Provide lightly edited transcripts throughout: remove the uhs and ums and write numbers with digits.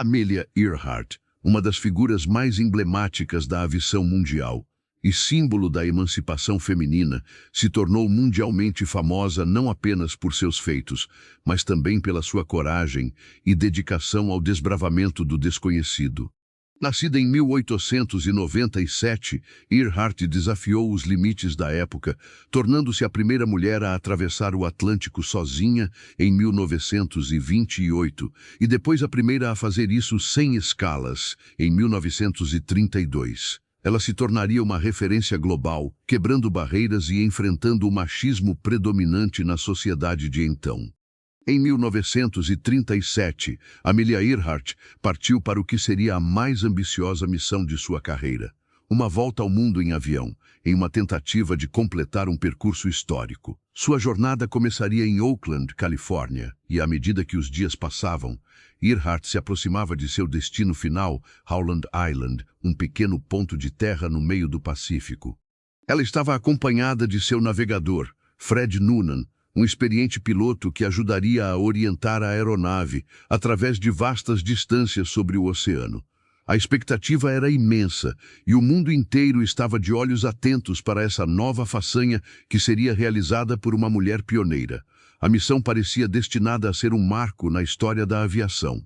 Amelia Earhart, uma das figuras mais emblemáticas da aviação mundial e símbolo da emancipação feminina, se tornou mundialmente famosa não apenas por seus feitos, mas também pela sua coragem e dedicação ao desbravamento do desconhecido. Nascida em 1897, Earhart desafiou os limites da época, tornando-se a primeira mulher a atravessar o Atlântico sozinha em 1928 e depois a primeira a fazer isso sem escalas, em 1932. Ela se tornaria uma referência global, quebrando barreiras e enfrentando o machismo predominante na sociedade de então. Em 1937, Amelia Earhart partiu para o que seria a mais ambiciosa missão de sua carreira, uma volta ao mundo em avião, em uma tentativa de completar um percurso histórico. Sua jornada começaria em Oakland, Califórnia, e à medida que os dias passavam, Earhart se aproximava de seu destino final, Howland Island, um pequeno ponto de terra no meio do Pacífico. Ela estava acompanhada de seu navegador, Fred Noonan, um experiente piloto que ajudaria a orientar a aeronave através de vastas distâncias sobre o oceano. A expectativa era imensa e o mundo inteiro estava de olhos atentos para essa nova façanha que seria realizada por uma mulher pioneira. A missão parecia destinada a ser um marco na história da aviação.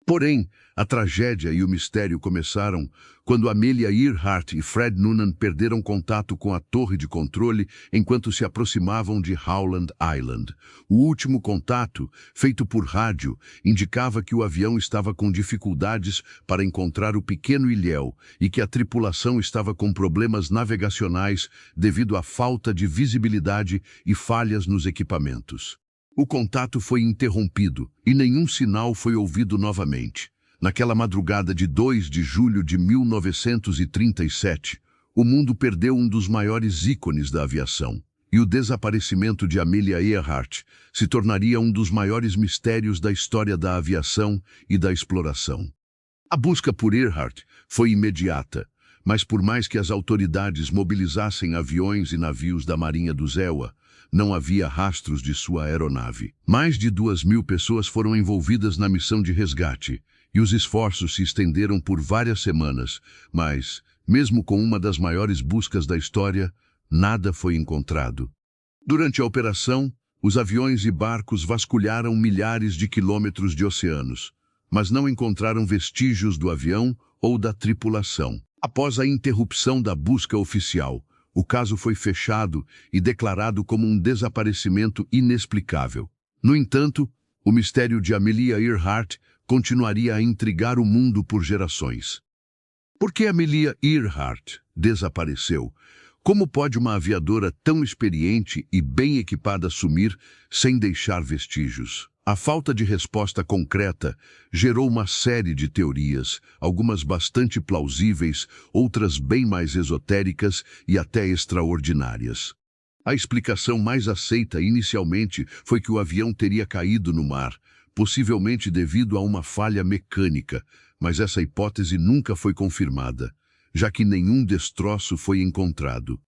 Porém, a tragédia e o mistério começaram quando Amelia Earhart e Fred Noonan perderam contato com a torre de controle enquanto se aproximavam de Howland Island. O último contato, feito por rádio, indicava que o avião estava com dificuldades para encontrar o pequeno ilhéu e que a tripulação estava com problemas navegacionais devido à falta de visibilidade e falhas nos equipamentos. O contato foi interrompido e nenhum sinal foi ouvido novamente. Naquela madrugada de 2 de julho de 1937, o mundo perdeu um dos maiores ícones da aviação, e o desaparecimento de Amelia Earhart se tornaria um dos maiores mistérios da história da aviação e da exploração. A busca por Earhart foi imediata, mas por mais que as autoridades mobilizassem aviões e navios da Marinha do EUA, não havia rastros de sua aeronave. Mais de 2.000 pessoas foram envolvidas na missão de resgate, e os esforços se estenderam por várias semanas, mas, mesmo com uma das maiores buscas da história, nada foi encontrado. Durante a operação, os aviões e barcos vasculharam milhares de quilômetros de oceanos, mas não encontraram vestígios do avião ou da tripulação. Após a interrupção da busca oficial, o caso foi fechado e declarado como um desaparecimento inexplicável. No entanto, o mistério de Amelia Earhart continuaria a intrigar o mundo por gerações. Por que Amelia Earhart desapareceu? Como pode uma aviadora tão experiente e bem equipada sumir sem deixar vestígios? A falta de resposta concreta gerou uma série de teorias, algumas bastante plausíveis, outras bem mais esotéricas e até extraordinárias. A explicação mais aceita inicialmente foi que o avião teria caído no mar, possivelmente devido a uma falha mecânica, mas essa hipótese nunca foi confirmada, já que nenhum destroço foi encontrado.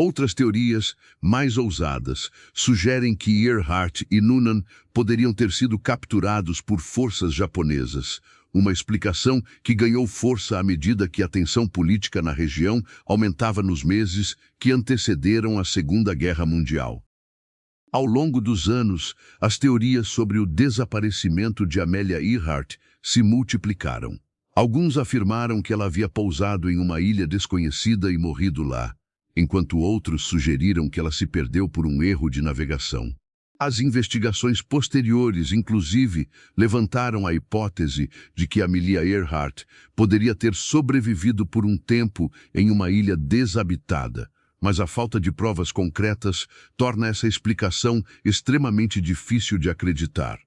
Outras teorias, mais ousadas, sugerem que Earhart e Noonan poderiam ter sido capturados por forças japonesas, uma explicação que ganhou força à medida que a tensão política na região aumentava nos meses que antecederam a Segunda Guerra Mundial. Ao longo dos anos, as teorias sobre o desaparecimento de Amelia Earhart se multiplicaram. Alguns afirmaram que ela havia pousado em uma ilha desconhecida e morrido lá, enquanto outros sugeriram que ela se perdeu por um erro de navegação. As investigações posteriores, inclusive, levantaram a hipótese de que Amelia Earhart poderia ter sobrevivido por um tempo em uma ilha desabitada, mas a falta de provas concretas torna essa explicação extremamente difícil de acreditar.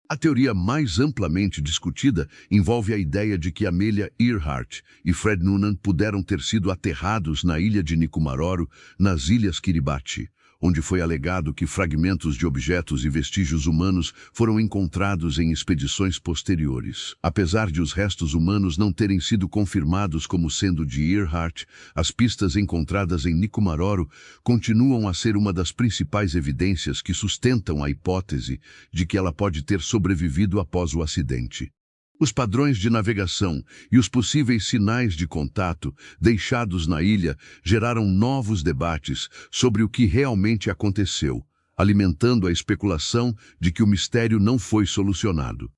A teoria mais amplamente discutida envolve a ideia de que Amelia Earhart e Fred Noonan puderam ter sido aterrados na ilha de Nikumaroro, nas Ilhas Kiribati, onde foi alegado que fragmentos de objetos e vestígios humanos foram encontrados em expedições posteriores. Apesar de os restos humanos não terem sido confirmados como sendo de Earhart, as pistas encontradas em Nikumaroro continuam a ser uma das principais evidências que sustentam a hipótese de que ela pode ter sobrevivido após o acidente. Os padrões de navegação e os possíveis sinais de contato deixados na ilha geraram novos debates sobre o que realmente aconteceu, alimentando a especulação de que o mistério não foi solucionado.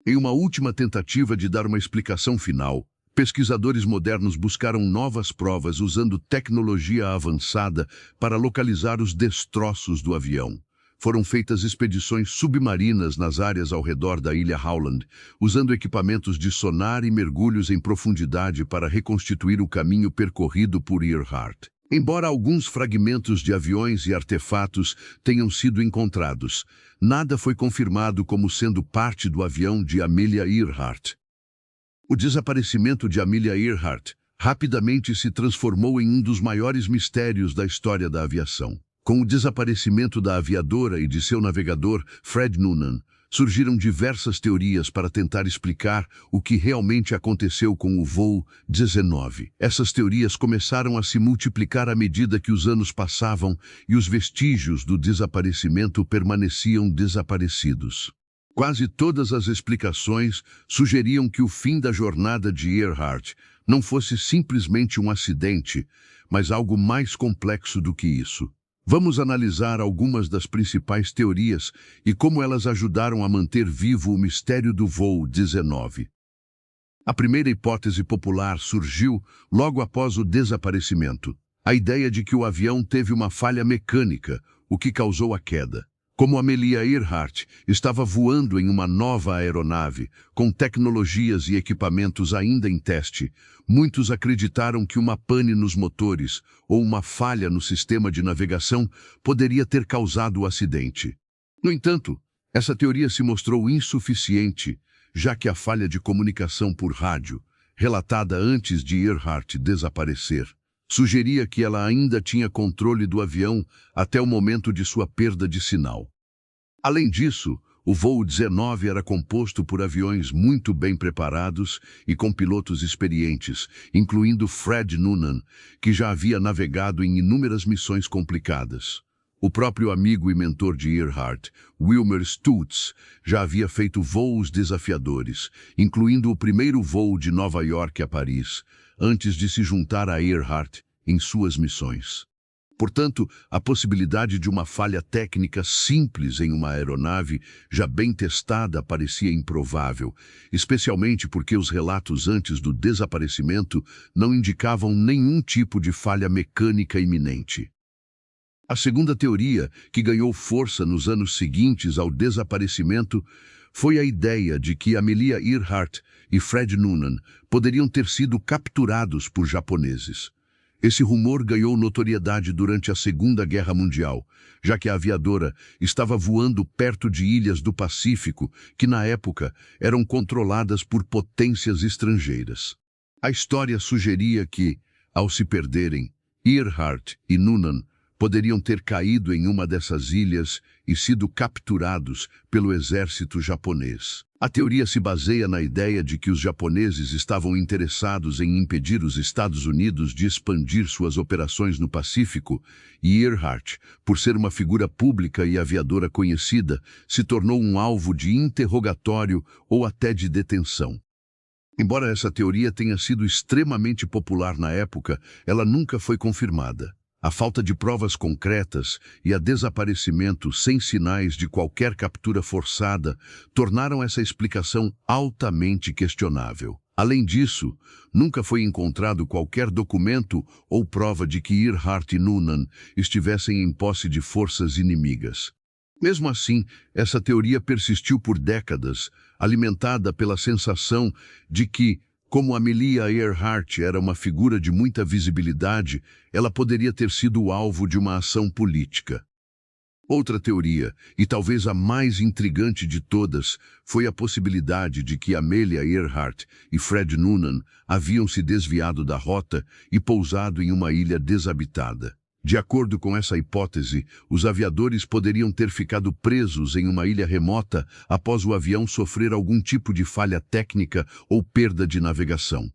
Em uma última tentativa de dar uma explicação final, pesquisadores modernos buscaram novas provas usando tecnologia avançada para localizar os destroços do avião. Foram feitas expedições submarinas nas áreas ao redor da ilha Howland, usando equipamentos de sonar e mergulhos em profundidade para reconstituir o caminho percorrido por Earhart. Embora alguns fragmentos de aviões e artefatos tenham sido encontrados, nada foi confirmado como sendo parte do avião de Amelia Earhart. O desaparecimento de Amelia Earhart rapidamente se transformou em um dos maiores mistérios da história da aviação. Com o desaparecimento da aviadora e de seu navegador, Fred Noonan, surgiram diversas teorias para tentar explicar o que realmente aconteceu com o voo 19. Essas teorias começaram a se multiplicar à medida que os anos passavam e os vestígios do desaparecimento permaneciam desaparecidos. Quase todas as explicações sugeriam que o fim da jornada de Earhart não fosse simplesmente um acidente, mas algo mais complexo do que isso. Vamos analisar algumas das principais teorias e como elas ajudaram a manter vivo o mistério do voo 19. A primeira hipótese popular surgiu logo após o desaparecimento. A ideia de que o avião teve uma falha mecânica, o que causou a queda. Como Amelia Earhart estava voando em uma nova aeronave, com tecnologias e equipamentos ainda em teste, muitos acreditaram que uma pane nos motores ou uma falha no sistema de navegação poderia ter causado o acidente. No entanto, essa teoria se mostrou insuficiente, já que a falha de comunicação por rádio, relatada antes de Earhart desaparecer, sugeria que ela ainda tinha controle do avião até o momento de sua perda de sinal. Além disso, o voo 19 era composto por aviões muito bem preparados e com pilotos experientes, incluindo Fred Noonan, que já havia navegado em inúmeras missões complicadas. O próprio amigo e mentor de Earhart, Wilmer Stutz, já havia feito voos desafiadores, incluindo o primeiro voo de Nova York a Paris, antes de se juntar a Earhart em suas missões. Portanto, a possibilidade de uma falha técnica simples em uma aeronave já bem testada parecia improvável, especialmente porque os relatos antes do desaparecimento não indicavam nenhum tipo de falha mecânica iminente. A segunda teoria, que ganhou força nos anos seguintes ao desaparecimento, foi a ideia de que Amelia Earhart e Fred Noonan poderiam ter sido capturados por japoneses. Esse rumor ganhou notoriedade durante a Segunda Guerra Mundial, já que a aviadora estava voando perto de ilhas do Pacífico que, na época, eram controladas por potências estrangeiras. A história sugeria que, ao se perderem, Earhart e Noonan poderiam ter caído em uma dessas ilhas e sido capturados pelo exército japonês. A teoria se baseia na ideia de que os japoneses estavam interessados em impedir os Estados Unidos de expandir suas operações no Pacífico, e Earhart, por ser uma figura pública e aviadora conhecida, se tornou um alvo de interrogatório ou até de detenção. Embora essa teoria tenha sido extremamente popular na época, ela nunca foi confirmada. A falta de provas concretas e a desaparecimento sem sinais de qualquer captura forçada tornaram essa explicação altamente questionável. Além disso, nunca foi encontrado qualquer documento ou prova de que Earhart e Noonan estivessem em posse de forças inimigas. Mesmo assim, essa teoria persistiu por décadas, alimentada pela sensação de que, como Amelia Earhart era uma figura de muita visibilidade, ela poderia ter sido o alvo de uma ação política. Outra teoria, e talvez a mais intrigante de todas, foi a possibilidade de que Amelia Earhart e Fred Noonan haviam se desviado da rota e pousado em uma ilha desabitada. De acordo com essa hipótese, os aviadores poderiam ter ficado presos em uma ilha remota após o avião sofrer algum tipo de falha técnica ou perda de navegação.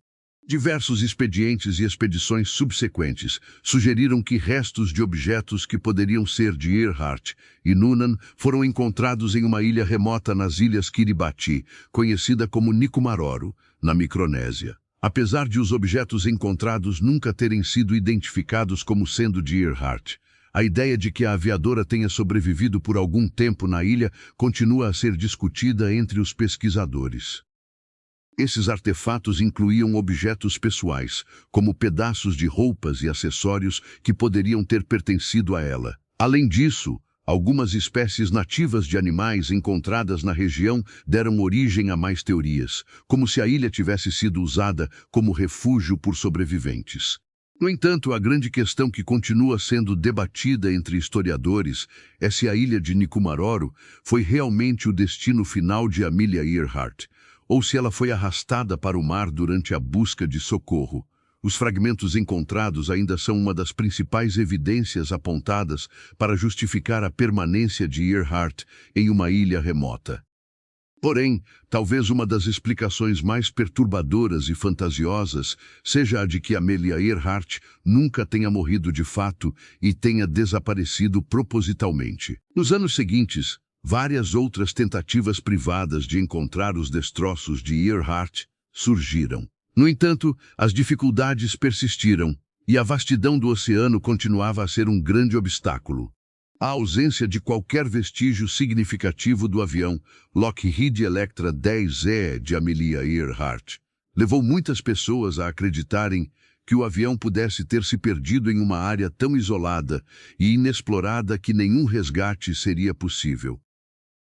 Diversos expedientes e expedições subsequentes sugeriram que restos de objetos que poderiam ser de Earhart e Noonan foram encontrados em uma ilha remota nas Ilhas Kiribati, conhecida como Nikumaroro, na Micronésia. Apesar de os objetos encontrados nunca terem sido identificados como sendo de Earhart, a ideia de que a aviadora tenha sobrevivido por algum tempo na ilha continua a ser discutida entre os pesquisadores. Esses artefatos incluíam objetos pessoais, como pedaços de roupas e acessórios que poderiam ter pertencido a ela. Além disso, algumas espécies nativas de animais encontradas na região deram origem a mais teorias, como se a ilha tivesse sido usada como refúgio por sobreviventes. No entanto, a grande questão que continua sendo debatida entre historiadores é se a ilha de Nikumaroro foi realmente o destino final de Amelia Earhart, ou se ela foi arrastada para o mar durante a busca de socorro. Os fragmentos encontrados ainda são uma das principais evidências apontadas para justificar a permanência de Earhart em uma ilha remota. Porém, talvez uma das explicações mais perturbadoras e fantasiosas seja a de que Amelia Earhart nunca tenha morrido de fato e tenha desaparecido propositalmente. Nos anos seguintes, várias outras tentativas privadas de encontrar os destroços de Earhart surgiram. No entanto, as dificuldades persistiram e a vastidão do oceano continuava a ser um grande obstáculo. A ausência de qualquer vestígio significativo do avião Lockheed Electra 10E de Amelia Earhart levou muitas pessoas a acreditarem que o avião pudesse ter se perdido em uma área tão isolada e inexplorada que nenhum resgate seria possível.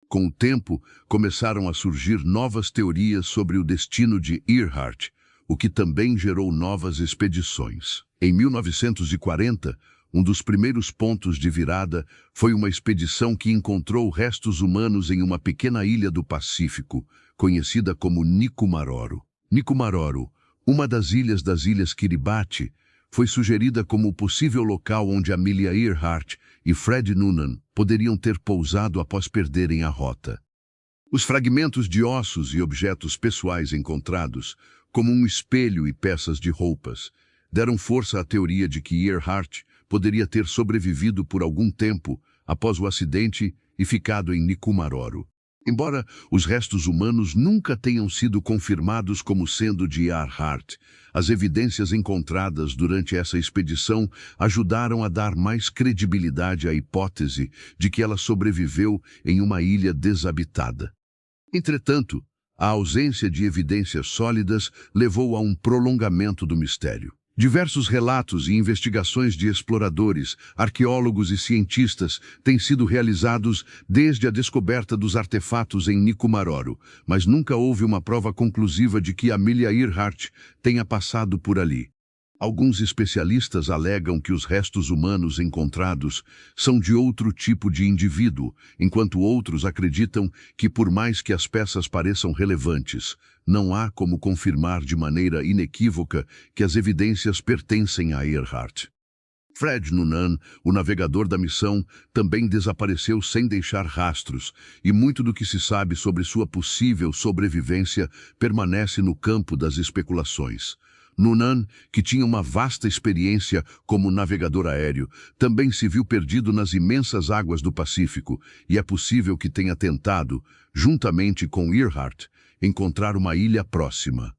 Com o tempo, começaram a surgir novas teorias sobre o destino de Earhart, o que também gerou novas expedições. Em 1940, um dos primeiros pontos de virada foi uma expedição que encontrou restos humanos em uma pequena ilha do Pacífico, conhecida como Nikumaroro. Nikumaroro, uma das Ilhas Kiribati, foi sugerida como o possível local onde Amelia Earhart e Fred Noonan poderiam ter pousado após perderem a rota. Os fragmentos de ossos e objetos pessoais encontrados, como um espelho e peças de roupas, deram força à teoria de que Earhart poderia ter sobrevivido por algum tempo após o acidente e ficado em Nikumaroro. Embora os restos humanos nunca tenham sido confirmados como sendo de Earhart, as evidências encontradas durante essa expedição ajudaram a dar mais credibilidade à hipótese de que ela sobreviveu em uma ilha desabitada. Entretanto, a ausência de evidências sólidas levou a um prolongamento do mistério. Diversos relatos e investigações de exploradores, arqueólogos e cientistas têm sido realizados desde a descoberta dos artefatos em Nikumaroro, mas nunca houve uma prova conclusiva de que Amelia Earhart tenha passado por ali. Alguns especialistas alegam que os restos humanos encontrados são de outro tipo de indivíduo, enquanto outros acreditam que, por mais que as peças pareçam relevantes, não há como confirmar de maneira inequívoca que as evidências pertencem a Earhart. Fred Noonan, o navegador da missão, também desapareceu sem deixar rastros, e muito do que se sabe sobre sua possível sobrevivência permanece no campo das especulações. Noonan, que tinha uma vasta experiência como navegador aéreo, também se viu perdido nas imensas águas do Pacífico, e é possível que tenha tentado, juntamente com Earhart, encontrar uma ilha próxima.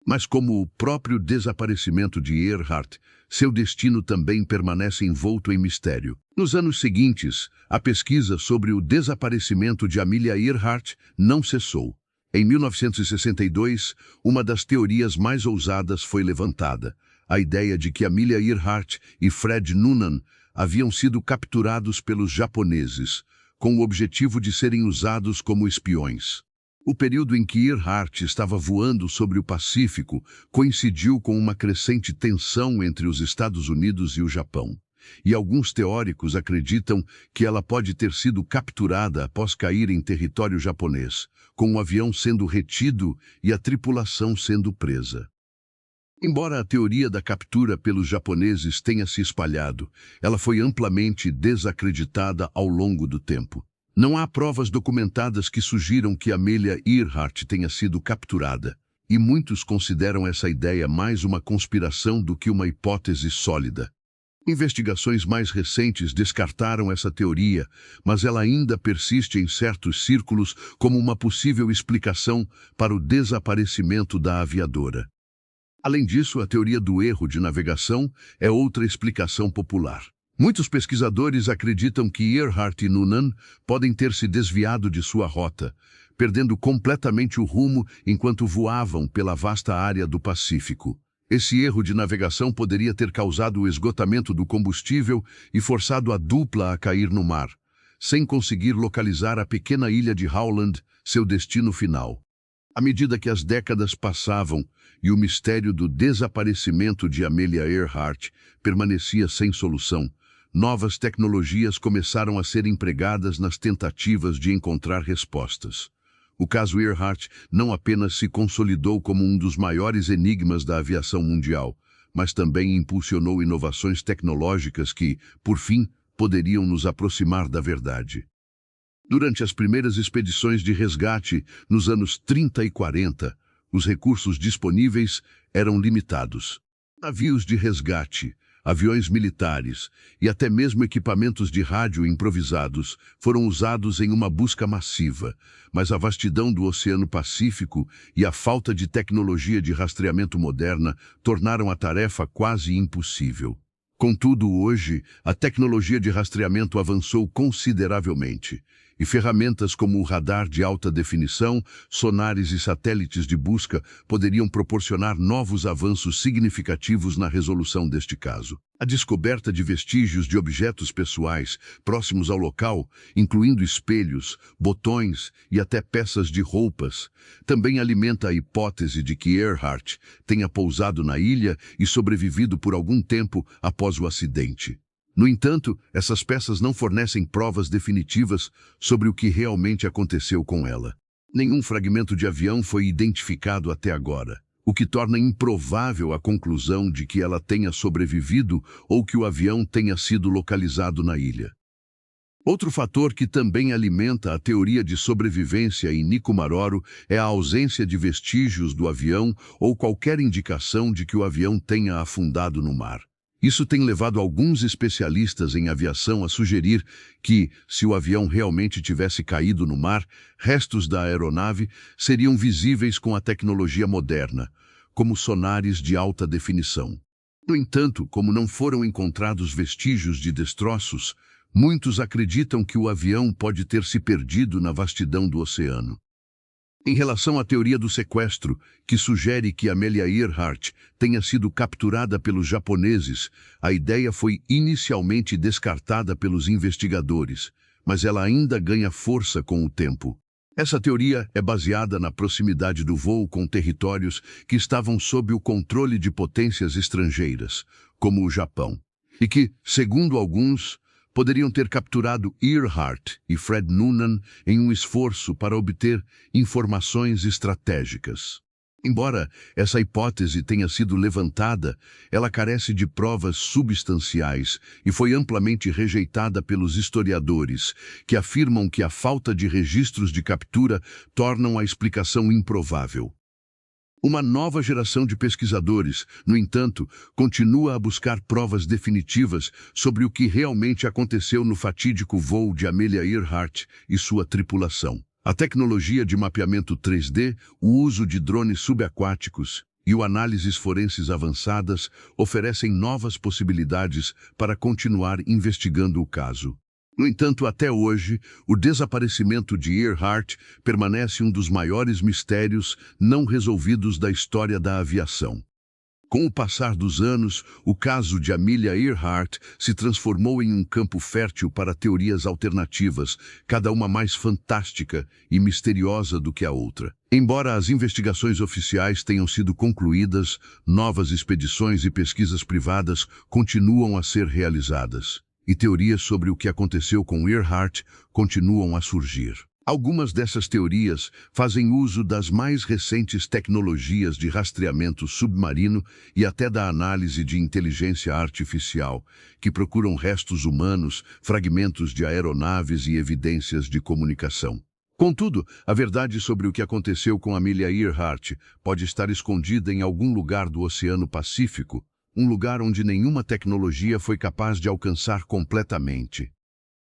Mas como o próprio desaparecimento de Earhart, seu destino também permanece envolto em mistério. Nos anos seguintes, a pesquisa sobre o desaparecimento de Amelia Earhart não cessou. Em 1962, uma das teorias mais ousadas foi levantada, a ideia de que Amelia Earhart e Fred Noonan haviam sido capturados pelos japoneses, com o objetivo de serem usados como espiões. O período em que Earhart estava voando sobre o Pacífico coincidiu com uma crescente tensão entre os Estados Unidos e o Japão, e alguns teóricos acreditam que ela pode ter sido capturada após cair em território japonês, com o avião sendo retido e a tripulação sendo presa. Embora a teoria da captura pelos japoneses tenha se espalhado, ela foi amplamente desacreditada ao longo do tempo. Não há provas documentadas que sugiram que Amelia Earhart tenha sido capturada. e muitos consideram essa ideia mais uma conspiração do que uma hipótese sólida. Investigações mais recentes descartaram essa teoria, mas ela ainda persiste em certos círculos como uma possível explicação para o desaparecimento da aviadora. Além disso, a teoria do erro de navegação é outra explicação popular. Muitos pesquisadores acreditam que Earhart e Noonan podem ter se desviado de sua rota, perdendo completamente o rumo enquanto voavam pela vasta área do Pacífico. Esse erro de navegação poderia ter causado o esgotamento do combustível e forçado a dupla a cair no mar, sem conseguir localizar a pequena ilha de Howland, seu destino final. À medida que as décadas passavam e o mistério do desaparecimento de Amelia Earhart permanecia sem solução, novas tecnologias começaram a ser empregadas nas tentativas de encontrar respostas. O caso Earhart não apenas se consolidou como um dos maiores enigmas da aviação mundial, mas também impulsionou inovações tecnológicas que, por fim, poderiam nos aproximar da verdade. Durante as primeiras expedições de resgate, nos anos 30 e 40, os recursos disponíveis eram limitados. Navios de resgate, aviões militares e até mesmo equipamentos de rádio improvisados foram usados em uma busca massiva, mas a vastidão do Oceano Pacífico e a falta de tecnologia de rastreamento moderna tornaram a tarefa quase impossível. Contudo, hoje, a tecnologia de rastreamento avançou consideravelmente, e ferramentas como o radar de alta definição, sonares e satélites de busca poderiam proporcionar novos avanços significativos na resolução deste caso. A descoberta de vestígios de objetos pessoais próximos ao local, incluindo espelhos, botões e até peças de roupas, também alimenta a hipótese de que Earhart tenha pousado na ilha e sobrevivido por algum tempo após o acidente. No entanto, essas peças não fornecem provas definitivas sobre o que realmente aconteceu com ela. Nenhum fragmento de avião foi identificado até agora, o que torna improvável a conclusão de que ela tenha sobrevivido ou que o avião tenha sido localizado na ilha. Outro fator que também alimenta a teoria de sobrevivência em Nikumaroro é a ausência de vestígios do avião ou qualquer indicação de que o avião tenha afundado no mar. Isso tem levado alguns especialistas em aviação a sugerir que, se o avião realmente tivesse caído no mar, restos da aeronave seriam visíveis com a tecnologia moderna, como sonares de alta definição. No entanto, como não foram encontrados vestígios de destroços, muitos acreditam que o avião pode ter se perdido na vastidão do oceano. Em relação à teoria do sequestro, que sugere que Amelia Earhart tenha sido capturada pelos japoneses, a ideia foi inicialmente descartada pelos investigadores, mas ela ainda ganha força com o tempo. Essa teoria é baseada na proximidade do voo com territórios que estavam sob o controle de potências estrangeiras, como o Japão, e que, segundo alguns, poderiam ter capturado Earhart e Fred Noonan em um esforço para obter informações estratégicas. Embora essa hipótese tenha sido levantada, ela carece de provas substanciais e foi amplamente rejeitada pelos historiadores, que afirmam que a falta de registros de captura tornam a explicação improvável. Uma nova geração de pesquisadores, no entanto, continua a buscar provas definitivas sobre o que realmente aconteceu no fatídico voo de Amelia Earhart e sua tripulação. A tecnologia de mapeamento 3D, o uso de drones subaquáticos e o análises forenses avançadas oferecem novas possibilidades para continuar investigando o caso. No entanto, até hoje, o desaparecimento de Earhart permanece um dos maiores mistérios não resolvidos da história da aviação. Com o passar dos anos, o caso de Amelia Earhart se transformou em um campo fértil para teorias alternativas, cada uma mais fantástica e misteriosa do que a outra. Embora as investigações oficiais tenham sido concluídas, novas expedições e pesquisas privadas continuam a ser realizadas. E teorias sobre o que aconteceu com Earhart continuam a surgir. Algumas dessas teorias fazem uso das mais recentes tecnologias de rastreamento submarino e até da análise de inteligência artificial, que procuram restos humanos, fragmentos de aeronaves e evidências de comunicação. Contudo, a verdade sobre o que aconteceu com Amelia Earhart pode estar escondida em algum lugar do Oceano Pacífico, um lugar onde nenhuma tecnologia foi capaz de alcançar completamente.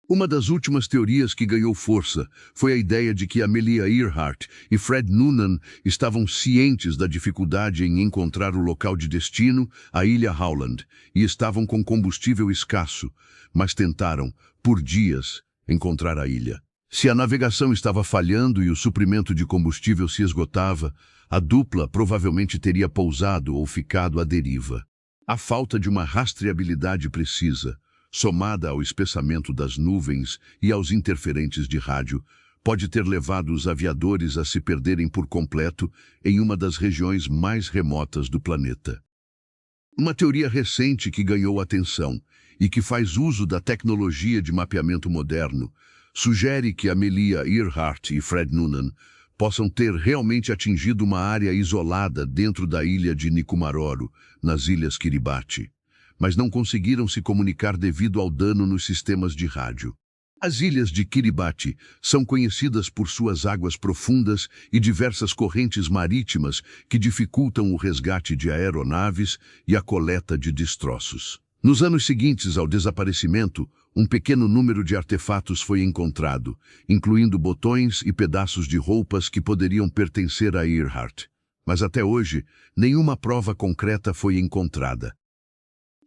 Uma das últimas teorias que ganhou força foi a ideia de que Amelia Earhart e Fred Noonan estavam cientes da dificuldade em encontrar o local de destino, a Ilha Howland, e estavam com combustível escasso, mas tentaram, por dias, encontrar a ilha. Se a navegação estava falhando e o suprimento de combustível se esgotava, a dupla provavelmente teria pousado ou ficado à deriva. A falta de uma rastreabilidade precisa, somada ao espessamento das nuvens e aos interferentes de rádio, pode ter levado os aviadores a se perderem por completo em uma das regiões mais remotas do planeta. Uma teoria recente que ganhou atenção e que faz uso da tecnologia de mapeamento moderno sugere que Amelia Earhart e Fred Noonan possam ter realmente atingido uma área isolada dentro da ilha de Nikumaroro, nas Ilhas Kiribati, mas não conseguiram se comunicar devido ao dano nos sistemas de rádio. As ilhas de Kiribati são conhecidas por suas águas profundas e diversas correntes marítimas que dificultam o resgate de aeronaves e a coleta de destroços. Nos anos seguintes ao desaparecimento, um pequeno número de artefatos foi encontrado, incluindo botões e pedaços de roupas que poderiam pertencer a Earhart. Mas até hoje, nenhuma prova concreta foi encontrada.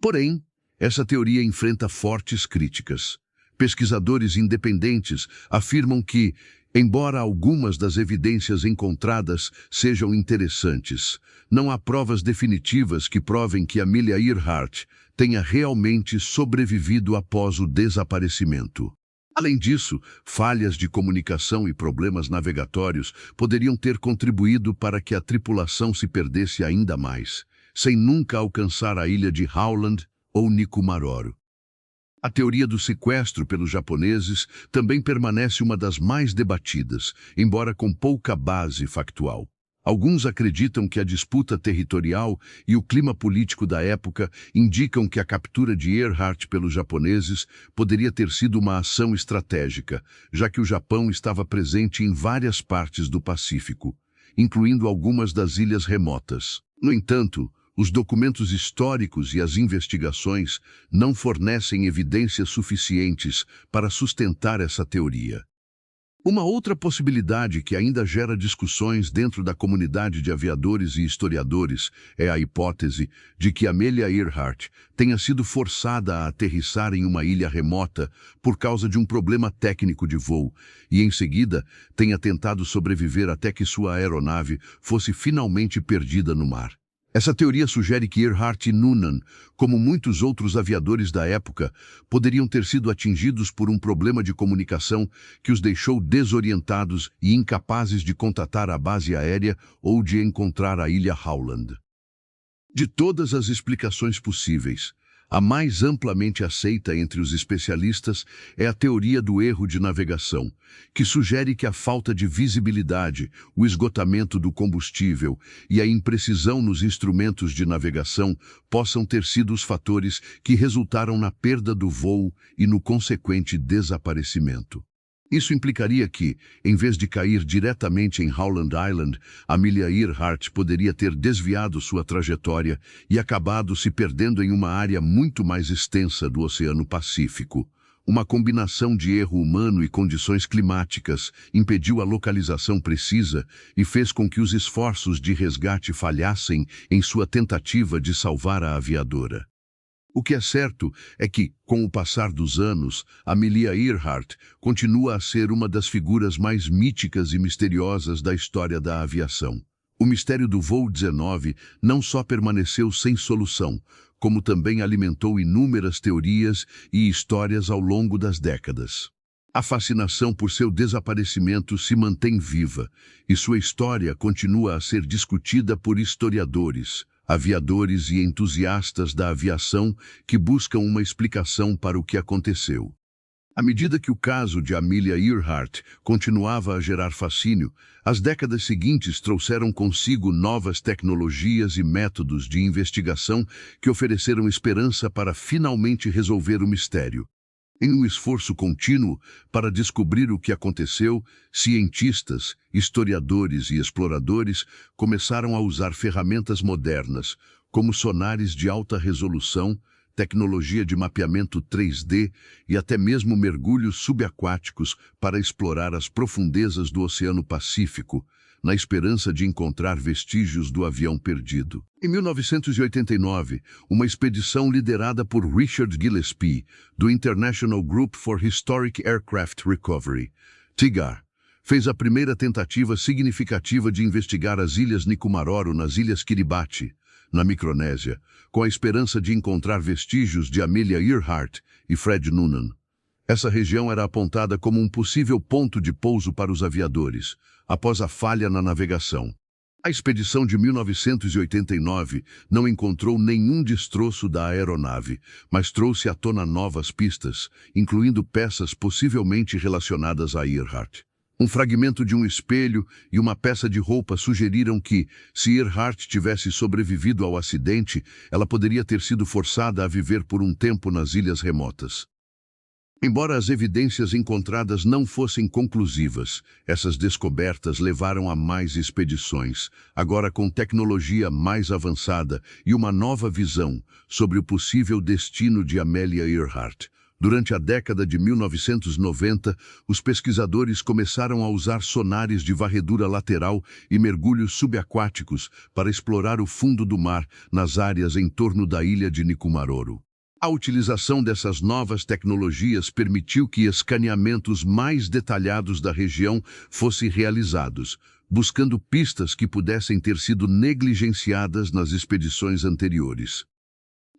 Porém, essa teoria enfrenta fortes críticas. Pesquisadores independentes afirmam que, embora algumas das evidências encontradas sejam interessantes, não há provas definitivas que provem que Amelia Earhart tenha realmente sobrevivido após o desaparecimento. Além disso, falhas de comunicação e problemas navegatórios poderiam ter contribuído para que a tripulação se perdesse ainda mais, sem nunca alcançar a ilha de Howland ou Nikumaroro. A teoria do sequestro pelos japoneses também permanece uma das mais debatidas, embora com pouca base factual. Alguns acreditam que a disputa territorial e o clima político da época indicam que a captura de Earhart pelos japoneses poderia ter sido uma ação estratégica, já que o Japão estava presente em várias partes do Pacífico, incluindo algumas das ilhas remotas. No entanto, os documentos históricos e as investigações não fornecem evidências suficientes para sustentar essa teoria. Uma outra possibilidade que ainda gera discussões dentro da comunidade de aviadores e historiadores é a hipótese de que Amelia Earhart tenha sido forçada a aterrissar em uma ilha remota por causa de um problema técnico de voo e, em seguida, tenha tentado sobreviver até que sua aeronave fosse finalmente perdida no mar. Essa teoria sugere que Earhart e Noonan, como muitos outros aviadores da época, poderiam ter sido atingidos por um problema de comunicação que os deixou desorientados e incapazes de contatar a base aérea ou de encontrar a ilha Howland. De todas as explicações possíveis, a mais amplamente aceita entre os especialistas é a teoria do erro de navegação, que sugere que a falta de visibilidade, o esgotamento do combustível e a imprecisão nos instrumentos de navegação possam ter sido os fatores que resultaram na perda do voo e no consequente desaparecimento. Isso implicaria que, em vez de cair diretamente em Howland Island, Amelia Earhart poderia ter desviado sua trajetória e acabado se perdendo em uma área muito mais extensa do Oceano Pacífico. Uma combinação de erro humano e condições climáticas impediu a localização precisa e fez com que os esforços de resgate falhassem em sua tentativa de salvar a aviadora. O que é certo é que, com o passar dos anos, Amelia Earhart continua a ser uma das figuras mais míticas e misteriosas da história da aviação. O mistério do voo 19 não só permaneceu sem solução, como também alimentou inúmeras teorias e histórias ao longo das décadas. A fascinação por seu desaparecimento se mantém viva, e sua história continua a ser discutida por historiadores, aviadores e entusiastas da aviação que buscam uma explicação para o que aconteceu. À medida que o caso de Amelia Earhart continuava a gerar fascínio, as décadas seguintes trouxeram consigo novas tecnologias e métodos de investigação que ofereceram esperança para finalmente resolver o mistério. Em um esforço contínuo para descobrir o que aconteceu, cientistas, historiadores e exploradores começaram a usar ferramentas modernas, como sonares de alta resolução, tecnologia de mapeamento 3D e até mesmo mergulhos subaquáticos para explorar as profundezas do Oceano Pacífico, na esperança de encontrar vestígios do avião perdido. Em 1989, uma expedição liderada por Richard Gillespie, do International Group for Historic Aircraft Recovery, TIGAR, fez a primeira tentativa significativa de investigar as ilhas Nikumaroro nas Ilhas Kiribati, na Micronésia, com a esperança de encontrar vestígios de Amelia Earhart e Fred Noonan. Essa região era apontada como um possível ponto de pouso para os aviadores, após a falha na navegação. A expedição de 1989 não encontrou nenhum destroço da aeronave, mas trouxe à tona novas pistas, incluindo peças possivelmente relacionadas a Earhart. Um fragmento de um espelho e uma peça de roupa sugeriram que, se Earhart tivesse sobrevivido ao acidente, ela poderia ter sido forçada a viver por um tempo nas ilhas remotas. Embora as evidências encontradas não fossem conclusivas, essas descobertas levaram a mais expedições, agora com tecnologia mais avançada e uma nova visão sobre o possível destino de Amelia Earhart. Durante a década de 1990, os pesquisadores começaram a usar sonares de varredura lateral e mergulhos subaquáticos para explorar o fundo do mar nas áreas em torno da ilha de Nikumaroro. A utilização dessas novas tecnologias permitiu que escaneamentos mais detalhados da região fossem realizados, buscando pistas que pudessem ter sido negligenciadas nas expedições anteriores.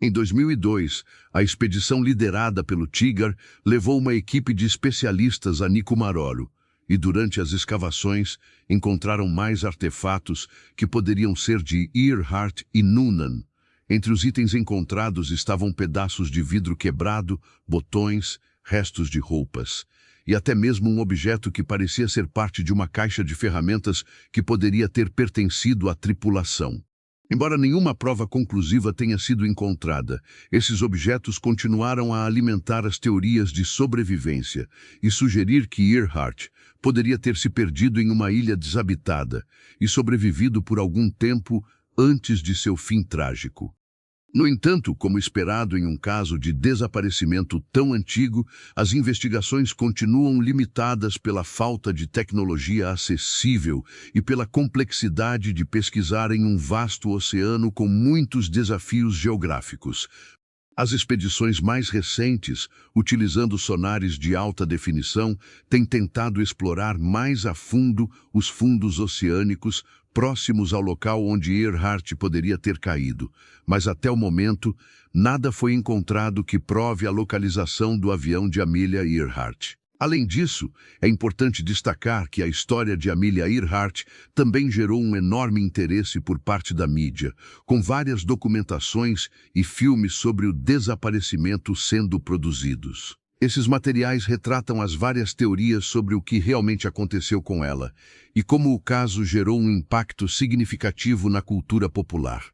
Em 2002, a expedição liderada pelo TIGAR levou uma equipe de especialistas a Nikumaroro e, durante as escavações, encontraram mais artefatos que poderiam ser de Earhart e Noonan. Entre os itens encontrados estavam pedaços de vidro quebrado, botões, restos de roupas e até mesmo um objeto que parecia ser parte de uma caixa de ferramentas que poderia ter pertencido à tripulação. Embora nenhuma prova conclusiva tenha sido encontrada, esses objetos continuaram a alimentar as teorias de sobrevivência e sugerir que Earhart poderia ter se perdido em uma ilha desabitada e sobrevivido por algum tempo antes de seu fim trágico. No entanto, como esperado em um caso de desaparecimento tão antigo, as investigações continuam limitadas pela falta de tecnologia acessível e pela complexidade de pesquisar em um vasto oceano com muitos desafios geográficos. As expedições mais recentes, utilizando sonares de alta definição, têm tentado explorar mais a fundo os fundos oceânicos próximos ao local onde Earhart poderia ter caído, mas até o momento, nada foi encontrado que prove a localização do avião de Amelia Earhart. Além disso, é importante destacar que a história de Amelia Earhart também gerou um enorme interesse por parte da mídia, com várias documentações e filmes sobre o desaparecimento sendo produzidos. Esses materiais retratam as várias teorias sobre o que realmente aconteceu com ela e como o caso gerou um impacto significativo na cultura popular.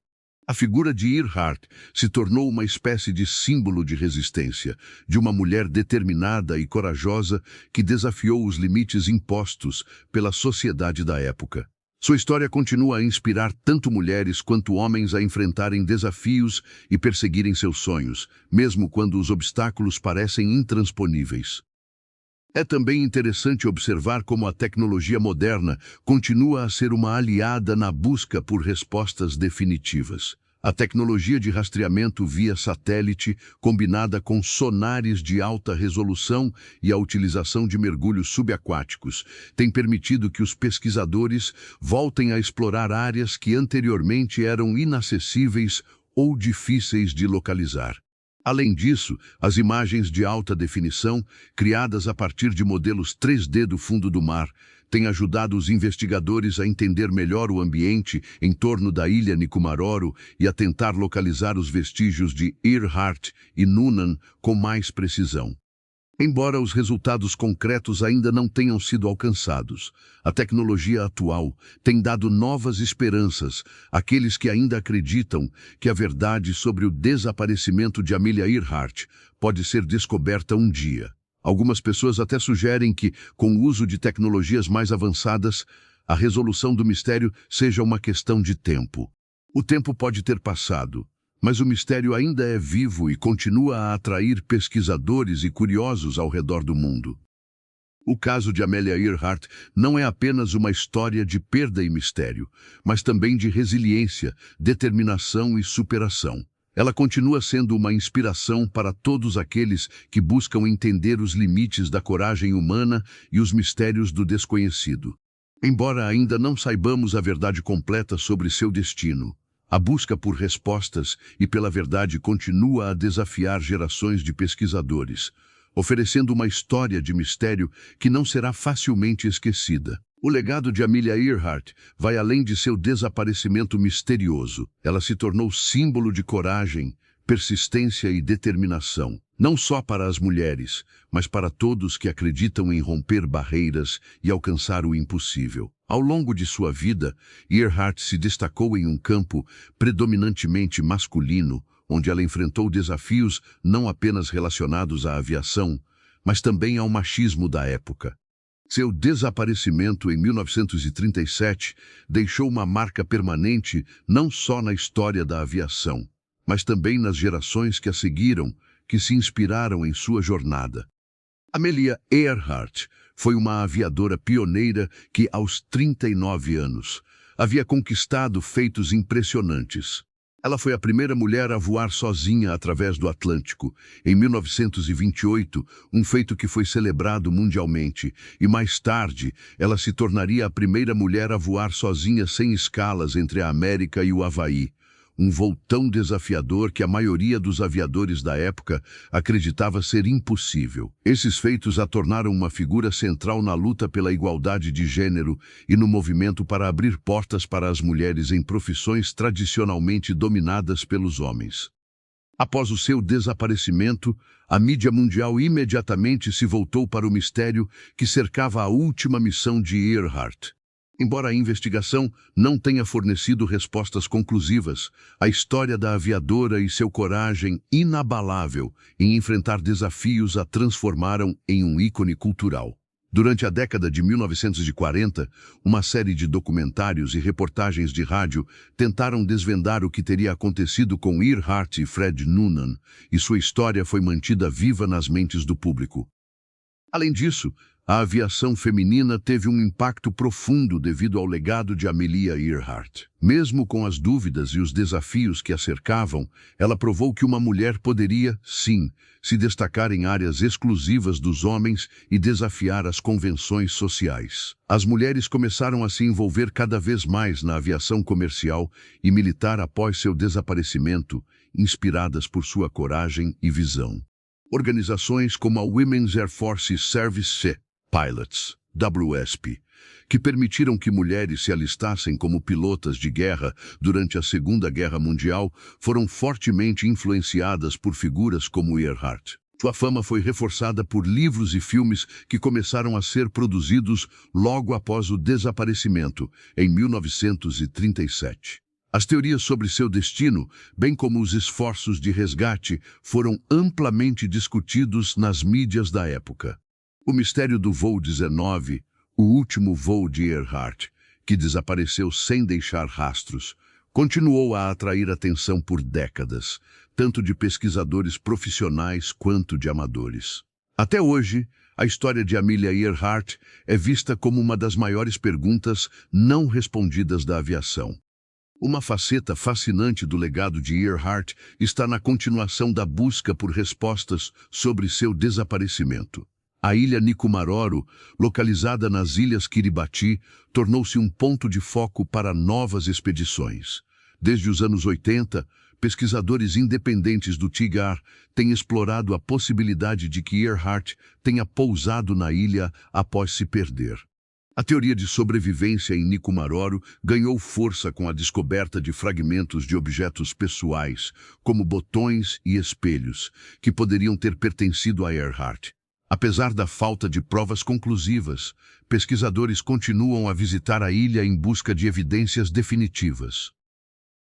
A figura de Earhart se tornou uma espécie de símbolo de resistência, de uma mulher determinada e corajosa que desafiou os limites impostos pela sociedade da época. Sua história continua a inspirar tanto mulheres quanto homens a enfrentarem desafios e perseguirem seus sonhos, mesmo quando os obstáculos parecem intransponíveis. É também interessante observar como a tecnologia moderna continua a ser uma aliada na busca por respostas definitivas. A tecnologia de rastreamento via satélite, combinada com sonares de alta resolução e a utilização de mergulhos subaquáticos, tem permitido que os pesquisadores voltem a explorar áreas que anteriormente eram inacessíveis ou difíceis de localizar. Além disso, as imagens de alta definição, criadas a partir de modelos 3D do fundo do mar, têm ajudado os investigadores a entender melhor o ambiente em torno da ilha Nikumaroro e a tentar localizar os vestígios de Earhart e Noonan com mais precisão. Embora os resultados concretos ainda não tenham sido alcançados, a tecnologia atual tem dado novas esperanças àqueles que ainda acreditam que a verdade sobre o desaparecimento de Amelia Earhart pode ser descoberta um dia. Algumas pessoas até sugerem que, com o uso de tecnologias mais avançadas, a resolução do mistério seja uma questão de tempo. O tempo pode ter passado, mas o mistério ainda é vivo e continua a atrair pesquisadores e curiosos ao redor do mundo. O caso de Amelia Earhart não é apenas uma história de perda e mistério, mas também de resiliência, determinação e superação. Ela continua sendo uma inspiração para todos aqueles que buscam entender os limites da coragem humana e os mistérios do desconhecido. Embora ainda não saibamos a verdade completa sobre seu destino, a busca por respostas e pela verdade continua a desafiar gerações de pesquisadores, oferecendo uma história de mistério que não será facilmente esquecida. O legado de Amelia Earhart vai além de seu desaparecimento misterioso. Ela se tornou símbolo de coragem, persistência e determinação, não só para as mulheres, mas para todos que acreditam em romper barreiras e alcançar o impossível. Ao longo de sua vida, Earhart se destacou em um campo predominantemente masculino, onde ela enfrentou desafios não apenas relacionados à aviação, mas também ao machismo da época. Seu desaparecimento em 1937 deixou uma marca permanente não só na história da aviação, mas também nas gerações que a seguiram, que se inspiraram em sua jornada. Amelia Earhart foi uma aviadora pioneira que, aos 39 anos, havia conquistado feitos impressionantes. Ela foi a primeira mulher a voar sozinha através do Atlântico, em 1928, um feito que foi celebrado mundialmente, e mais tarde ela se tornaria a primeira mulher a voar sozinha sem escalas entre a América e o Havaí, um voo tão desafiador que a maioria dos aviadores da época acreditava ser impossível. Esses feitos a tornaram uma figura central na luta pela igualdade de gênero e no movimento para abrir portas para as mulheres em profissões tradicionalmente dominadas pelos homens. Após o seu desaparecimento, a mídia mundial imediatamente se voltou para o mistério que cercava a última missão de Earhart. Embora a investigação não tenha fornecido respostas conclusivas, a história da aviadora e seu coragem inabalável em enfrentar desafios a transformaram em um ícone cultural. Durante a década de 1940, uma série de documentários e reportagens de rádio tentaram desvendar o que teria acontecido com Earhart e Fred Noonan, e sua história foi mantida viva nas mentes do público. Além disso, a aviação feminina teve um impacto profundo devido ao legado de Amelia Earhart. Mesmo com as dúvidas e os desafios que a cercavam, ela provou que uma mulher poderia, sim, se destacar em áreas exclusivas dos homens e desafiar as convenções sociais. As mulheres começaram a se envolver cada vez mais na aviação comercial e militar após seu desaparecimento, inspiradas por sua coragem e visão. Organizações como a Women's Air Force Service Pilots, WSP, que permitiram que mulheres se alistassem como pilotas de guerra durante a Segunda Guerra Mundial, foram fortemente influenciadas por figuras como Earhart. Sua fama foi reforçada por livros e filmes que começaram a ser produzidos logo após o desaparecimento, em 1937. As teorias sobre seu destino, bem como os esforços de resgate, foram amplamente discutidos nas mídias da época. O mistério do voo 19, o último voo de Earhart, que desapareceu sem deixar rastros, continuou a atrair atenção por décadas, tanto de pesquisadores profissionais quanto de amadores. Até hoje, a história de Amelia Earhart é vista como uma das maiores perguntas não respondidas da aviação. Uma faceta fascinante do legado de Earhart está na continuação da busca por respostas sobre seu desaparecimento. A ilha Nikumaroro, localizada nas Ilhas Kiribati, tornou-se um ponto de foco para novas expedições. Desde os anos 80, pesquisadores independentes do TIGAR têm explorado a possibilidade de que Earhart tenha pousado na ilha após se perder. A teoria de sobrevivência em Nikumaroro ganhou força com a descoberta de fragmentos de objetos pessoais, como botões e espelhos, que poderiam ter pertencido a Earhart. Apesar da falta de provas conclusivas, pesquisadores continuam a visitar a ilha em busca de evidências definitivas.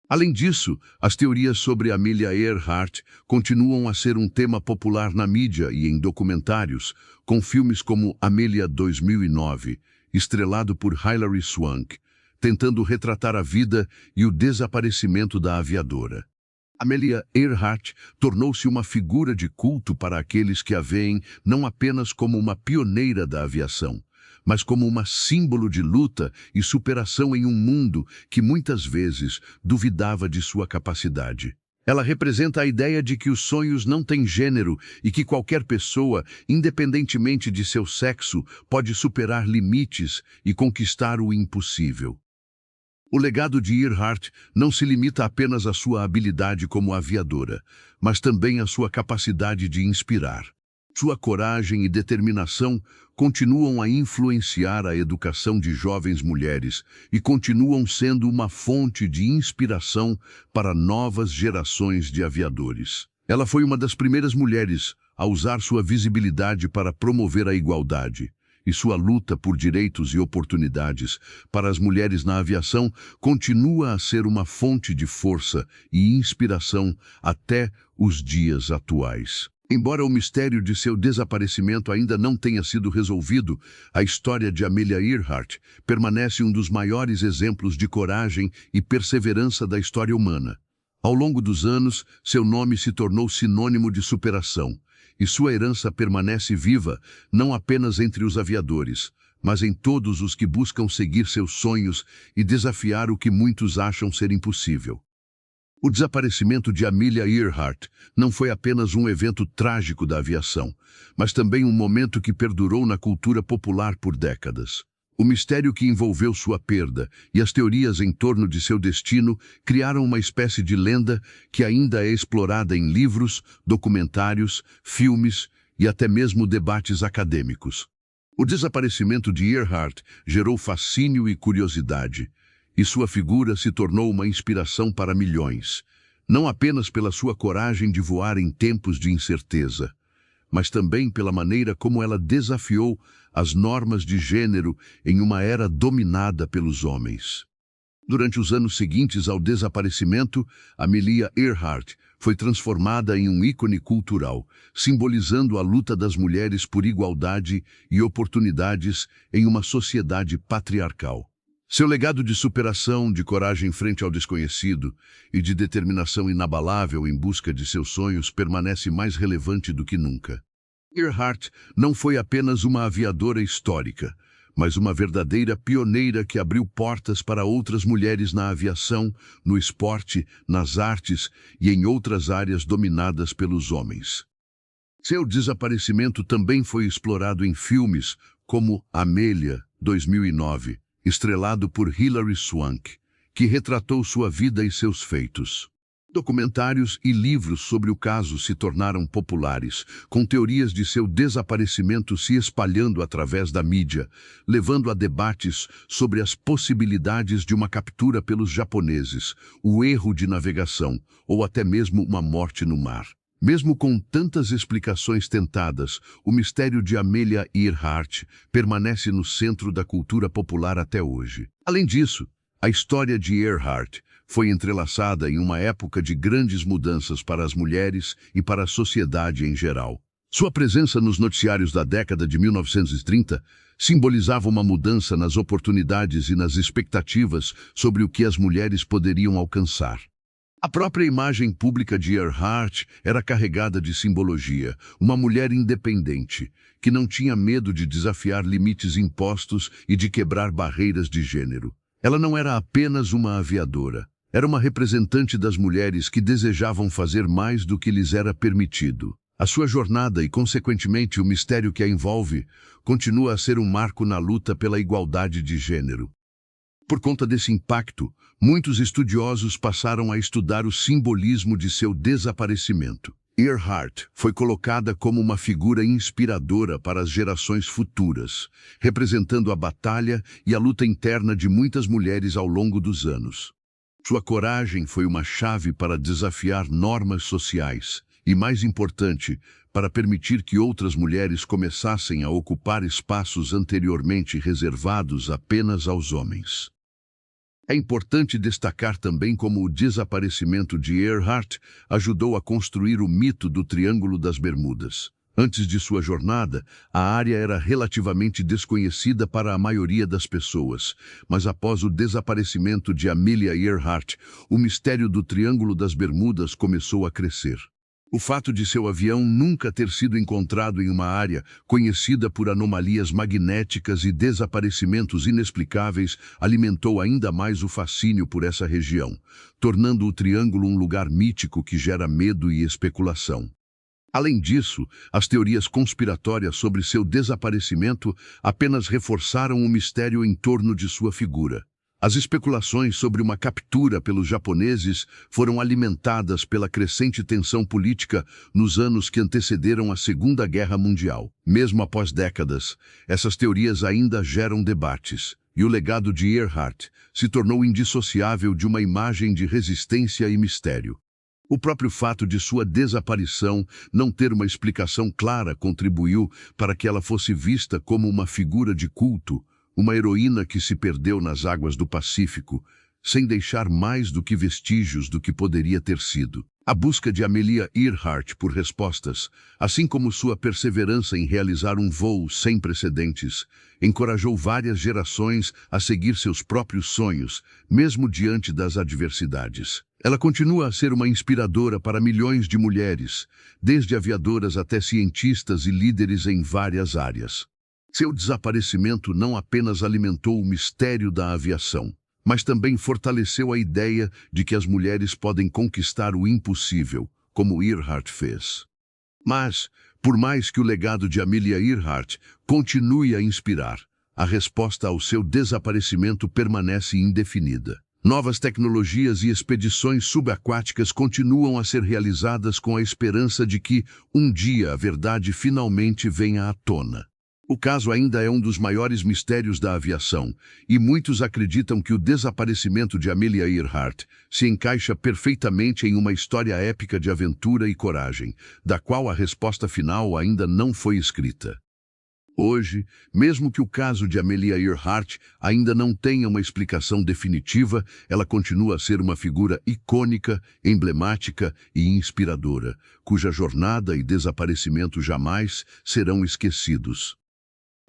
Além disso, as teorias sobre Amelia Earhart continuam a ser um tema popular na mídia e em documentários, com filmes como Amelia 2009, estrelado por Hilary Swank, tentando retratar a vida e o desaparecimento da aviadora. Amelia Earhart tornou-se uma figura de culto para aqueles que a veem não apenas como uma pioneira da aviação, mas como uma símbolo de luta e superação em um mundo que muitas vezes duvidava de sua capacidade. Ela representa a ideia de que os sonhos não têm gênero e que qualquer pessoa, independentemente de seu sexo, pode superar limites e conquistar o impossível. O legado de Earhart não se limita apenas à sua habilidade como aviadora, mas também à sua capacidade de inspirar. Sua coragem e determinação continuam a influenciar a educação de jovens mulheres e continuam sendo uma fonte de inspiração para novas gerações de aviadores. Ela foi uma das primeiras mulheres a usar sua visibilidade para promover a igualdade, e sua luta por direitos e oportunidades para as mulheres na aviação continua a ser uma fonte de força e inspiração até os dias atuais. Embora o mistério de seu desaparecimento ainda não tenha sido resolvido, a história de Amelia Earhart permanece um dos maiores exemplos de coragem e perseverança da história humana. Ao longo dos anos, seu nome se tornou sinônimo de superação, e sua herança permanece viva não apenas entre os aviadores, mas em todos os que buscam seguir seus sonhos e desafiar o que muitos acham ser impossível. O desaparecimento de Amelia Earhart não foi apenas um evento trágico da aviação, mas também um momento que perdurou na cultura popular por décadas. O mistério que envolveu sua perda e as teorias em torno de seu destino criaram uma espécie de lenda que ainda é explorada em livros, documentários, filmes e até mesmo debates acadêmicos. O desaparecimento de Earhart gerou fascínio e curiosidade, e sua figura se tornou uma inspiração para milhões, não apenas pela sua coragem de voar em tempos de incerteza, mas também pela maneira como ela desafiou as normas de gênero em uma era dominada pelos homens. Durante os anos seguintes ao desaparecimento, Amelia Earhart foi transformada em um ícone cultural, simbolizando a luta das mulheres por igualdade e oportunidades em uma sociedade patriarcal. Seu legado de superação, de coragem frente ao desconhecido e de determinação inabalável em busca de seus sonhos permanece mais relevante do que nunca. Earhart não foi apenas uma aviadora histórica, mas uma verdadeira pioneira que abriu portas para outras mulheres na aviação, no esporte, nas artes e em outras áreas dominadas pelos homens. Seu desaparecimento também foi explorado em filmes como Amelia, 2009, estrelado por Hilary Swank, que retratou sua vida e seus feitos. Documentários e livros sobre o caso se tornaram populares, com teorias de seu desaparecimento se espalhando através da mídia, levando a debates sobre as possibilidades de uma captura pelos japoneses, o erro de navegação ou até mesmo uma morte no mar. Mesmo com tantas explicações tentadas, o mistério de Amelia Earhart permanece no centro da cultura popular até hoje. Além disso, a história de Earhart foi entrelaçada em uma época de grandes mudanças para as mulheres e para a sociedade em geral. Sua presença nos noticiários da década de 1930 simbolizava uma mudança nas oportunidades e nas expectativas sobre o que as mulheres poderiam alcançar. A própria imagem pública de Earhart era carregada de simbologia, uma mulher independente, que não tinha medo de desafiar limites impostos e de quebrar barreiras de gênero. Ela não era apenas uma aviadora, era uma representante das mulheres que desejavam fazer mais do que lhes era permitido. A sua jornada e, consequentemente, o mistério que a envolve, continua a ser um marco na luta pela igualdade de gênero. Por conta desse impacto, muitos estudiosos passaram a estudar o simbolismo de seu desaparecimento. Earhart foi colocada como uma figura inspiradora para as gerações futuras, representando a batalha e a luta interna de muitas mulheres ao longo dos anos. Sua coragem foi uma chave para desafiar normas sociais e, mais importante, para permitir que outras mulheres começassem a ocupar espaços anteriormente reservados apenas aos homens. É importante destacar também como o desaparecimento de Earhart ajudou a construir o mito do Triângulo das Bermudas. Antes de sua jornada, a área era relativamente desconhecida para a maioria das pessoas, mas após o desaparecimento de Amelia Earhart, o mistério do Triângulo das Bermudas começou a crescer. O fato de seu avião nunca ter sido encontrado em uma área conhecida por anomalias magnéticas e desaparecimentos inexplicáveis alimentou ainda mais o fascínio por essa região, tornando o Triângulo um lugar mítico que gera medo e especulação. Além disso, as teorias conspiratórias sobre seu desaparecimento apenas reforçaram o mistério em torno de sua figura. As especulações sobre uma captura pelos japoneses foram alimentadas pela crescente tensão política nos anos que antecederam a Segunda Guerra Mundial. Mesmo após décadas, essas teorias ainda geram debates, e o legado de Earhart se tornou indissociável de uma imagem de resistência e mistério. O próprio fato de sua desaparição não ter uma explicação clara contribuiu para que ela fosse vista como uma figura de culto, uma heroína que se perdeu nas águas do Pacífico, sem deixar mais do que vestígios do que poderia ter sido. A busca de Amelia Earhart por respostas, assim como sua perseverança em realizar um voo sem precedentes, encorajou várias gerações a seguir seus próprios sonhos, mesmo diante das adversidades. Ela continua a ser uma inspiradora para milhões de mulheres, desde aviadoras até cientistas e líderes em várias áreas. Seu desaparecimento não apenas alimentou o mistério da aviação, mas também fortaleceu a ideia de que as mulheres podem conquistar o impossível, como Earhart fez. Mas, por mais que o legado de Amelia Earhart continue a inspirar, a resposta ao seu desaparecimento permanece indefinida. Novas tecnologias e expedições subaquáticas continuam a ser realizadas com a esperança de que, um dia, a verdade finalmente venha à tona. O caso ainda é um dos maiores mistérios da aviação, e muitos acreditam que o desaparecimento de Amelia Earhart se encaixa perfeitamente em uma história épica de aventura e coragem, da qual a resposta final ainda não foi escrita. Hoje, mesmo que o caso de Amelia Earhart ainda não tenha uma explicação definitiva, ela continua a ser uma figura icônica, emblemática e inspiradora, cuja jornada e desaparecimento jamais serão esquecidos.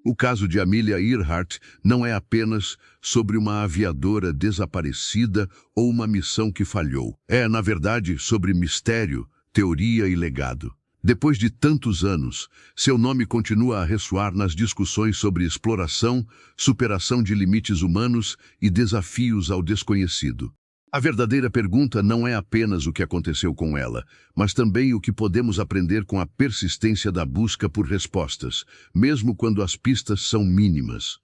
O caso de Amelia Earhart não é apenas sobre uma aviadora desaparecida ou uma missão que falhou. É, na verdade, sobre mistério, teoria e legado. Depois de tantos anos, seu nome continua a ressoar nas discussões sobre exploração, superação de limites humanos e desafios ao desconhecido. A verdadeira pergunta não é apenas o que aconteceu com ela, mas também o que podemos aprender com a persistência da busca por respostas, mesmo quando as pistas são mínimas.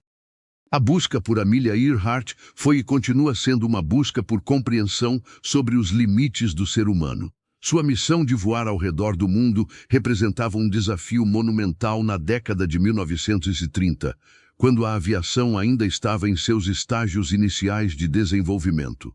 A busca por Amelia Earhart foi e continua sendo uma busca por compreensão sobre os limites do ser humano. Sua missão de voar ao redor do mundo representava um desafio monumental na década de 1930, quando a aviação ainda estava em seus estágios iniciais de desenvolvimento.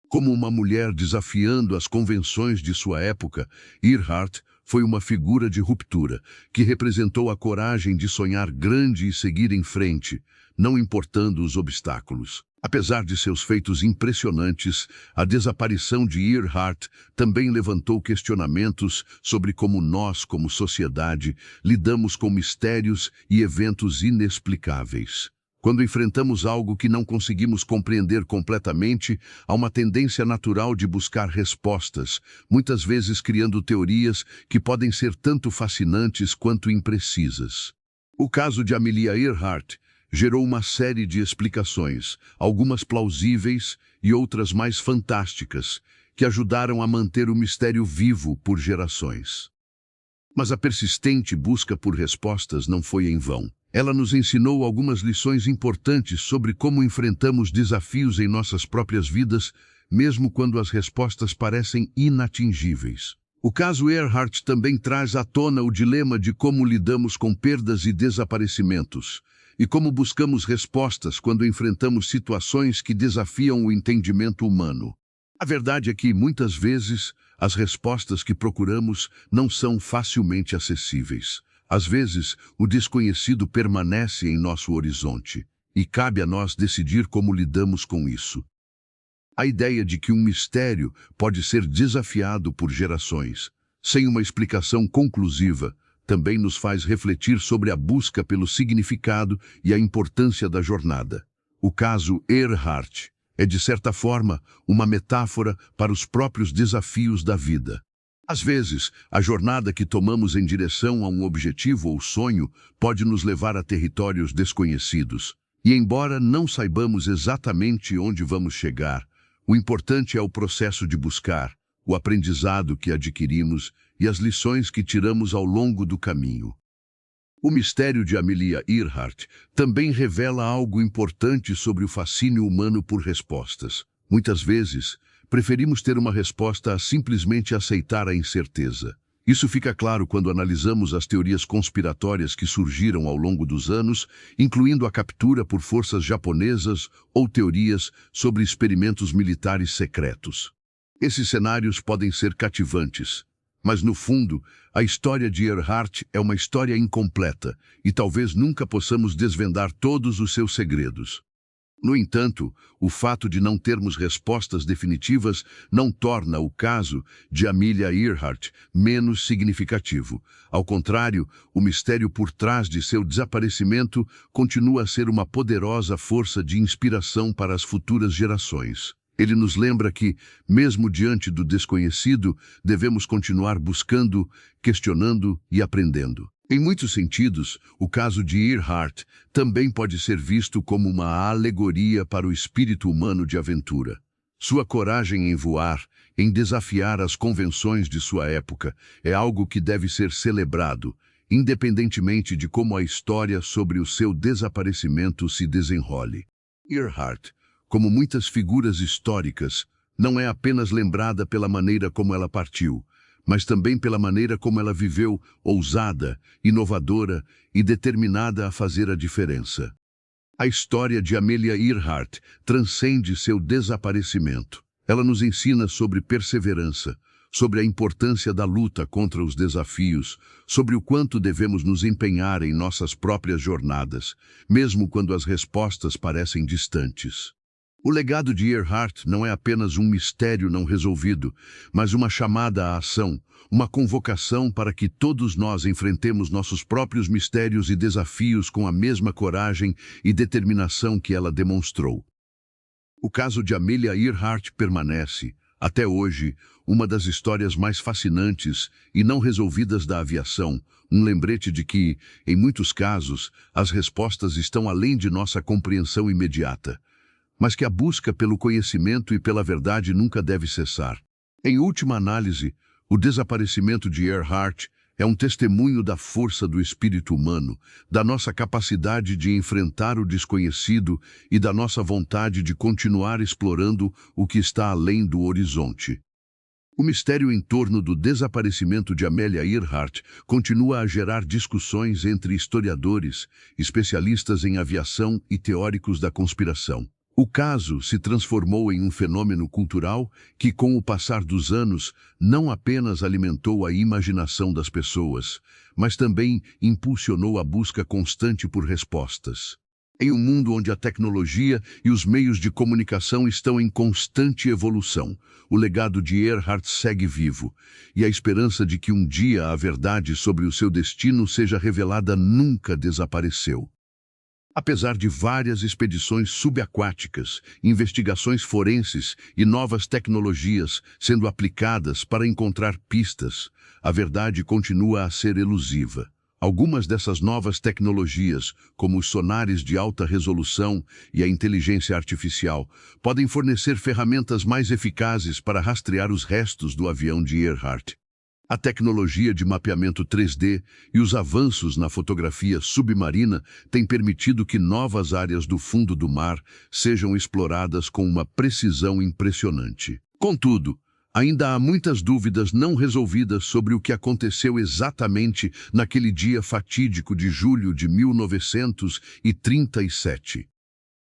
Como uma mulher desafiando as convenções de sua época, Earhart foi uma figura de ruptura, que representou a coragem de sonhar grande e seguir em frente, não importando os obstáculos. Apesar de seus feitos impressionantes, a desaparição de Earhart também levantou questionamentos sobre como nós, como sociedade, lidamos com mistérios e eventos inexplicáveis. Quando enfrentamos algo que não conseguimos compreender completamente, há uma tendência natural de buscar respostas, muitas vezes criando teorias que podem ser tanto fascinantes quanto imprecisas. O caso de Amelia Earhart gerou uma série de explicações, algumas plausíveis e outras mais fantásticas, que ajudaram a manter o mistério vivo por gerações. Mas a persistente busca por respostas não foi em vão. Ela nos ensinou algumas lições importantes sobre como enfrentamos desafios em nossas próprias vidas, mesmo quando as respostas parecem inatingíveis. O caso Earhart também traz à tona o dilema de como lidamos com perdas e desaparecimentos, e como buscamos respostas quando enfrentamos situações que desafiam o entendimento humano. A verdade é que, muitas vezes, as respostas que procuramos não são facilmente acessíveis. Às vezes, o desconhecido permanece em nosso horizonte, e cabe a nós decidir como lidamos com isso. A ideia de que um mistério pode ser desafiado por gerações, sem uma explicação conclusiva, também nos faz refletir sobre a busca pelo significado e a importância da jornada. O caso Earhart é, de certa forma, uma metáfora para os próprios desafios da vida. Às vezes, a jornada que tomamos em direção a um objetivo ou sonho pode nos levar a territórios desconhecidos. E embora não saibamos exatamente onde vamos chegar, o importante é o processo de buscar, o aprendizado que adquirimos e as lições que tiramos ao longo do caminho. O mistério de Amelia Earhart também revela algo importante sobre o fascínio humano por respostas. Muitas vezes, preferimos ter uma resposta a simplesmente aceitar a incerteza. Isso fica claro quando analisamos as teorias conspiratórias que surgiram ao longo dos anos, incluindo a captura por forças japonesas ou teorias sobre experimentos militares secretos. Esses cenários podem ser cativantes, mas no fundo, a história de Earhart é uma história incompleta e talvez nunca possamos desvendar todos os seus segredos. No entanto, o fato de não termos respostas definitivas não torna o caso de Amelia Earhart menos significativo. Ao contrário, o mistério por trás de seu desaparecimento continua a ser uma poderosa força de inspiração para as futuras gerações. Ele nos lembra que, mesmo diante do desconhecido, devemos continuar buscando, questionando e aprendendo. Em muitos sentidos, o caso de Earhart também pode ser visto como uma alegoria para o espírito humano de aventura. Sua coragem em voar, em desafiar as convenções de sua época, é algo que deve ser celebrado, independentemente de como a história sobre o seu desaparecimento se desenrole. Earhart, como muitas figuras históricas, não é apenas lembrada pela maneira como ela partiu, mas também pela maneira como ela viveu, ousada, inovadora e determinada a fazer a diferença. A história de Amelia Earhart transcende seu desaparecimento. Ela nos ensina sobre perseverança, sobre a importância da luta contra os desafios, sobre o quanto devemos nos empenhar em nossas próprias jornadas, mesmo quando as respostas parecem distantes. O legado de Earhart não é apenas um mistério não resolvido, mas uma chamada à ação, uma convocação para que todos nós enfrentemos nossos próprios mistérios e desafios com a mesma coragem e determinação que ela demonstrou. O caso de Amelia Earhart permanece, até hoje, uma das histórias mais fascinantes e não resolvidas da aviação, um lembrete de que, em muitos casos, as respostas estão além de nossa compreensão imediata, mas que a busca pelo conhecimento e pela verdade nunca deve cessar. Em última análise, o desaparecimento de Earhart é um testemunho da força do espírito humano, da nossa capacidade de enfrentar o desconhecido e da nossa vontade de continuar explorando o que está além do horizonte. O mistério em torno do desaparecimento de Amelia Earhart continua a gerar discussões entre historiadores, especialistas em aviação e teóricos da conspiração. O caso se transformou em um fenômeno cultural que, com o passar dos anos, não apenas alimentou a imaginação das pessoas, mas também impulsionou a busca constante por respostas. Em um mundo onde a tecnologia e os meios de comunicação estão em constante evolução, o legado de Earhart segue vivo, e a esperança de que um dia a verdade sobre o seu destino seja revelada nunca desapareceu. Apesar de várias expedições subaquáticas, investigações forenses e novas tecnologias sendo aplicadas para encontrar pistas, a verdade continua a ser elusiva. Algumas dessas novas tecnologias, como os sonares de alta resolução e a inteligência artificial, podem fornecer ferramentas mais eficazes para rastrear os restos do avião de Earhart. A tecnologia de mapeamento 3D e os avanços na fotografia submarina têm permitido que novas áreas do fundo do mar sejam exploradas com uma precisão impressionante. Contudo, ainda há muitas dúvidas não resolvidas sobre o que aconteceu exatamente naquele dia fatídico de julho de 1937.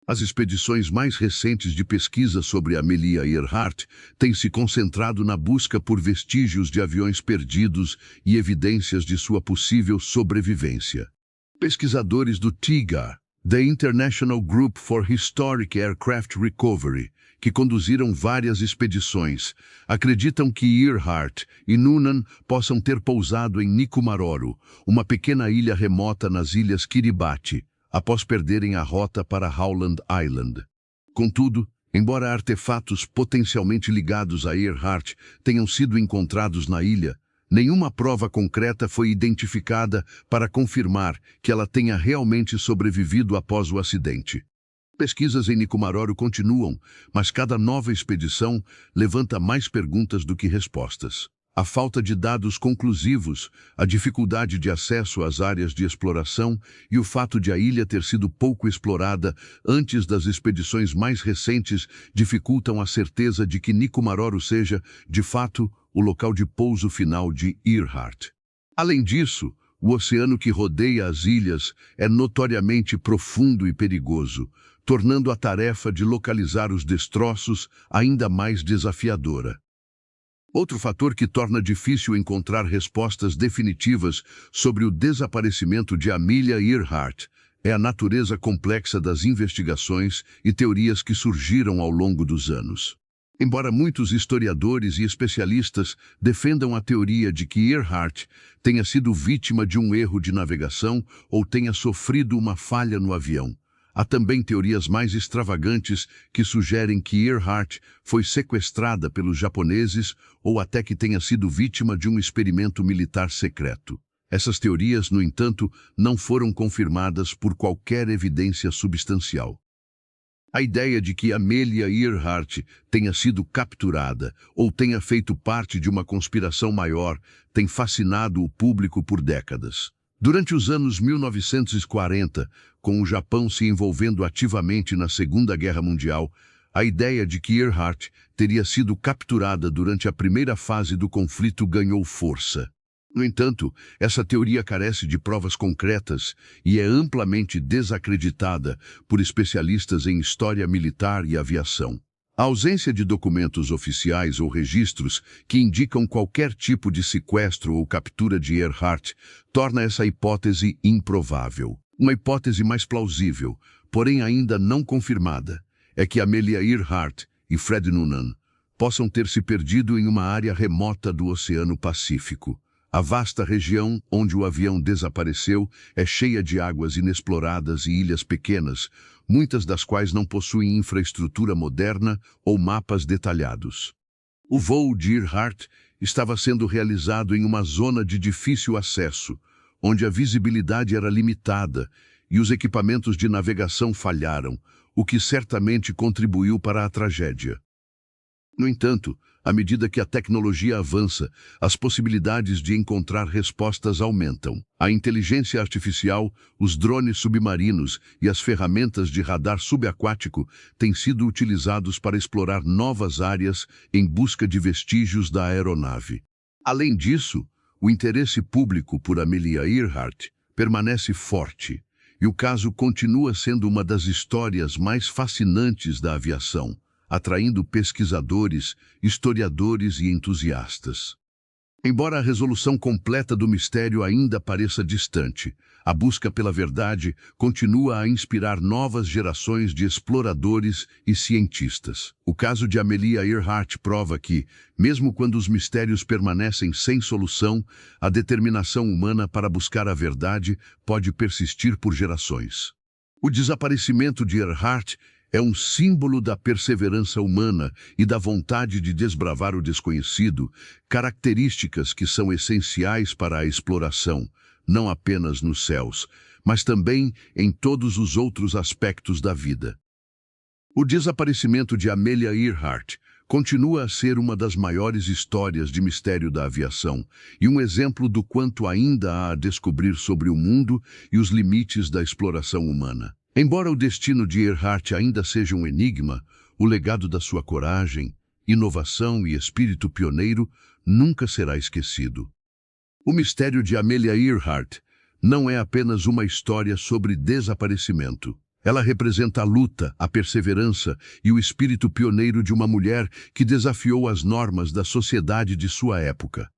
As expedições mais recentes de pesquisa sobre Amelia Earhart têm se concentrado na busca por vestígios de aviões perdidos e evidências de sua possível sobrevivência. Pesquisadores do TIGA, The International Group for Historic Aircraft Recovery, que conduziram várias expedições, acreditam que Earhart e Noonan possam ter pousado em Nikumaroro, uma pequena ilha remota nas Ilhas Kiribati, após perderem a rota para Howland Island. Contudo, embora artefatos potencialmente ligados a Earhart tenham sido encontrados na ilha, nenhuma prova concreta foi identificada para confirmar que ela tenha realmente sobrevivido após o acidente. Pesquisas em Nikumaroro continuam, mas cada nova expedição levanta mais perguntas do que respostas. A falta de dados conclusivos, a dificuldade de acesso às áreas de exploração e o fato de a ilha ter sido pouco explorada antes das expedições mais recentes dificultam a certeza de que Nikumaroro seja, de fato, o local de pouso final de Earhart. Além disso, o oceano que rodeia as ilhas é notoriamente profundo e perigoso, tornando a tarefa de localizar os destroços ainda mais desafiadora. Outro fator que torna difícil encontrar respostas definitivas sobre o desaparecimento de Amelia Earhart é a natureza complexa das investigações e teorias que surgiram ao longo dos anos. Embora muitos historiadores e especialistas defendam a teoria de que Earhart tenha sido vítima de um erro de navegação ou tenha sofrido uma falha no avião, há também teorias mais extravagantes que sugerem que Earhart foi sequestrada pelos japoneses ou até que tenha sido vítima de um experimento militar secreto. Essas teorias, no entanto, não foram confirmadas por qualquer evidência substancial. A ideia de que Amelia Earhart tenha sido capturada ou tenha feito parte de uma conspiração maior tem fascinado o público por décadas. Durante os anos 1940, com o Japão se envolvendo ativamente na Segunda Guerra Mundial, a ideia de que Earhart teria sido capturada durante a primeira fase do conflito ganhou força. No entanto, essa teoria carece de provas concretas e é amplamente desacreditada por especialistas em história militar e aviação. A ausência de documentos oficiais ou registros que indicam qualquer tipo de sequestro ou captura de Earhart torna essa hipótese improvável. Uma hipótese mais plausível, porém ainda não confirmada, é que Amelia Earhart e Fred Noonan possam ter se perdido em uma área remota do Oceano Pacífico. A vasta região onde o avião desapareceu é cheia de águas inexploradas e ilhas pequenas, muitas das quais não possuem infraestrutura moderna ou mapas detalhados. O voo de Earhart estava sendo realizado em uma zona de difícil acesso, onde a visibilidade era limitada e os equipamentos de navegação falharam, o que certamente contribuiu para a tragédia. No entanto, à medida que a tecnologia avança, as possibilidades de encontrar respostas aumentam. A inteligência artificial, os drones submarinos e as ferramentas de radar subaquático têm sido utilizados para explorar novas áreas em busca de vestígios da aeronave. Além disso, o interesse público por Amelia Earhart permanece forte, e o caso continua sendo uma das histórias mais fascinantes da aviação, atraindo pesquisadores, historiadores e entusiastas. Embora a resolução completa do mistério ainda pareça distante, a busca pela verdade continua a inspirar novas gerações de exploradores e cientistas. O caso de Amelia Earhart prova que, mesmo quando os mistérios permanecem sem solução, a determinação humana para buscar a verdade pode persistir por gerações. O desaparecimento de Earhart é um símbolo da perseverança humana e da vontade de desbravar o desconhecido, características que são essenciais para a exploração, não apenas nos céus, mas também em todos os outros aspectos da vida. O desaparecimento de Amelia Earhart continua a ser uma das maiores histórias de mistério da aviação e um exemplo do quanto ainda há a descobrir sobre o mundo e os limites da exploração humana. Embora o destino de Earhart ainda seja um enigma, o legado da sua coragem, inovação e espírito pioneiro nunca será esquecido. O mistério de Amelia Earhart não é apenas uma história sobre desaparecimento. Ela representa a luta, a perseverança e o espírito pioneiro de uma mulher que desafiou as normas da sociedade de sua época.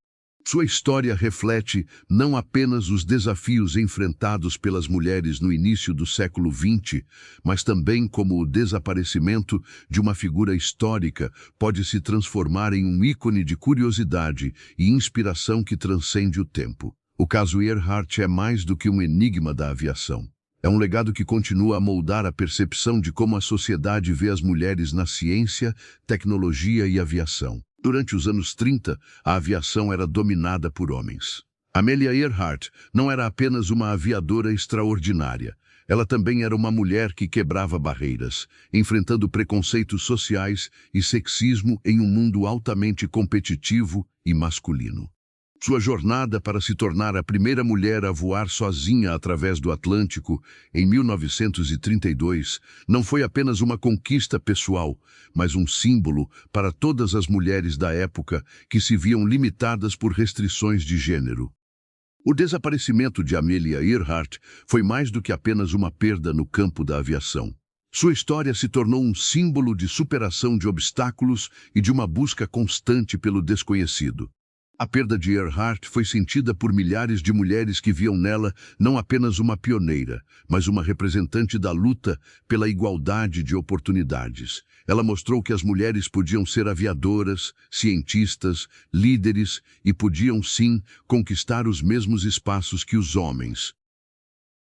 Sua história reflete não apenas os desafios enfrentados pelas mulheres no início do século XX, mas também como o desaparecimento de uma figura histórica pode se transformar em um ícone de curiosidade e inspiração que transcende o tempo. O caso Earhart é mais do que um enigma da aviação. É um legado que continua a moldar a percepção de como a sociedade vê as mulheres na ciência, tecnologia e aviação. Durante os anos 30, a aviação era dominada por homens. Amelia Earhart não era apenas uma aviadora extraordinária. Ela também era uma mulher que quebrava barreiras, enfrentando preconceitos sociais e sexismo em um mundo altamente competitivo e masculino. Sua jornada para se tornar a primeira mulher a voar sozinha através do Atlântico, em 1932, não foi apenas uma conquista pessoal, mas um símbolo para todas as mulheres da época que se viam limitadas por restrições de gênero. O desaparecimento de Amelia Earhart foi mais do que apenas uma perda no campo da aviação. Sua história se tornou um símbolo de superação de obstáculos e de uma busca constante pelo desconhecido. A perda de Earhart foi sentida por milhares de mulheres que viam nela não apenas uma pioneira, mas uma representante da luta pela igualdade de oportunidades. Ela mostrou que as mulheres podiam ser aviadoras, cientistas, líderes e podiam, sim, conquistar os mesmos espaços que os homens.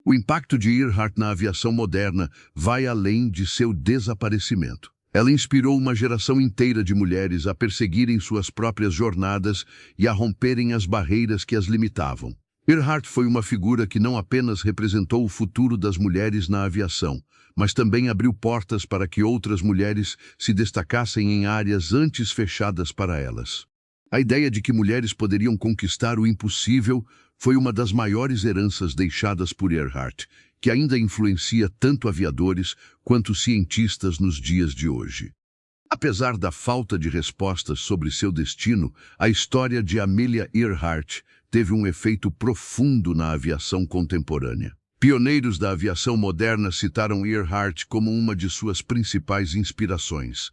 O impacto de Earhart na aviação moderna vai além de seu desaparecimento. Ela inspirou uma geração inteira de mulheres a perseguirem suas próprias jornadas e a romperem as barreiras que as limitavam. Earhart foi uma figura que não apenas representou o futuro das mulheres na aviação, mas também abriu portas para que outras mulheres se destacassem em áreas antes fechadas para elas. A ideia de que mulheres poderiam conquistar o impossível foi uma das maiores heranças deixadas por Earhart, que ainda influencia tanto aviadores quanto cientistas nos dias de hoje. Apesar da falta de respostas sobre seu destino, a história de Amelia Earhart teve um efeito profundo na aviação contemporânea. Pioneiros da aviação moderna citaram Earhart como uma de suas principais inspirações.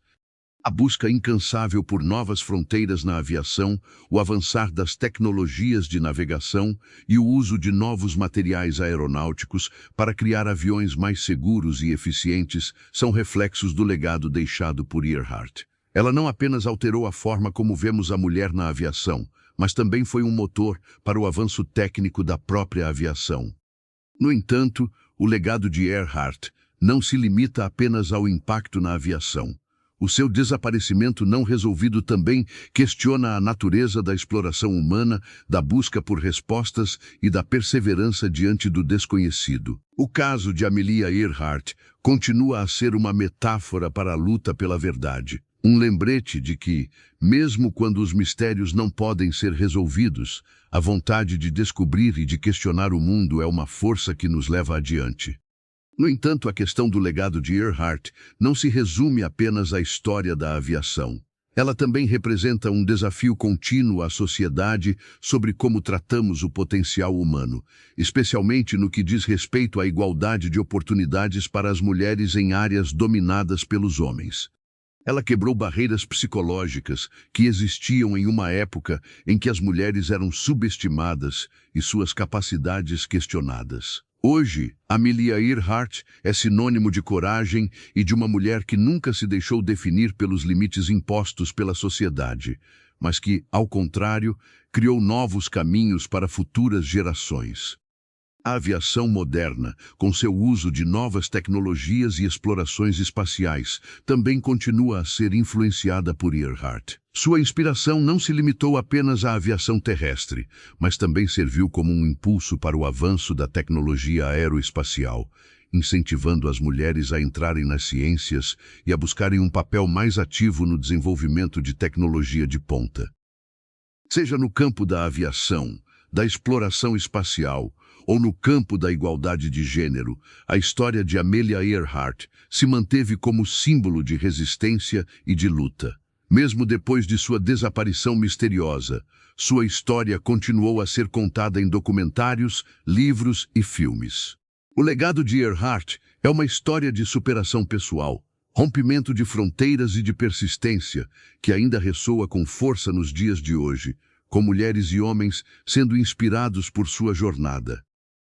A busca incansável por novas fronteiras na aviação, o avançar das tecnologias de navegação e o uso de novos materiais aeronáuticos para criar aviões mais seguros e eficientes são reflexos do legado deixado por Earhart. Ela não apenas alterou a forma como vemos a mulher na aviação, mas também foi um motor para o avanço técnico da própria aviação. No entanto, o legado de Earhart não se limita apenas ao impacto na aviação. O seu desaparecimento não resolvido também questiona a natureza da exploração humana, da busca por respostas e da perseverança diante do desconhecido. O caso de Amelia Earhart continua a ser uma metáfora para a luta pela verdade. Um lembrete de que, mesmo quando os mistérios não podem ser resolvidos, a vontade de descobrir e de questionar o mundo é uma força que nos leva adiante. No entanto, a questão do legado de Earhart não se resume apenas à história da aviação. Ela também representa um desafio contínuo à sociedade sobre como tratamos o potencial humano, especialmente no que diz respeito à igualdade de oportunidades para as mulheres em áreas dominadas pelos homens. Ela quebrou barreiras psicológicas que existiam em uma época em que as mulheres eram subestimadas e suas capacidades questionadas. Hoje, Amelia Earhart é sinônimo de coragem e de uma mulher que nunca se deixou definir pelos limites impostos pela sociedade, mas que, ao contrário, criou novos caminhos para futuras gerações. A aviação moderna, com seu uso de novas tecnologias e explorações espaciais, também continua a ser influenciada por Earhart. Sua inspiração não se limitou apenas à aviação terrestre, mas também serviu como um impulso para o avanço da tecnologia aeroespacial, incentivando as mulheres a entrarem nas ciências e a buscarem um papel mais ativo no desenvolvimento de tecnologia de ponta. Seja no campo da aviação, da exploração espacial, ou no campo da igualdade de gênero, a história de Amelia Earhart se manteve como símbolo de resistência e de luta. Mesmo depois de sua desaparição misteriosa, sua história continuou a ser contada em documentários, livros e filmes. O legado de Earhart é uma história de superação pessoal, rompimento de fronteiras e de persistência, que ainda ressoa com força nos dias de hoje, com mulheres e homens sendo inspirados por sua jornada.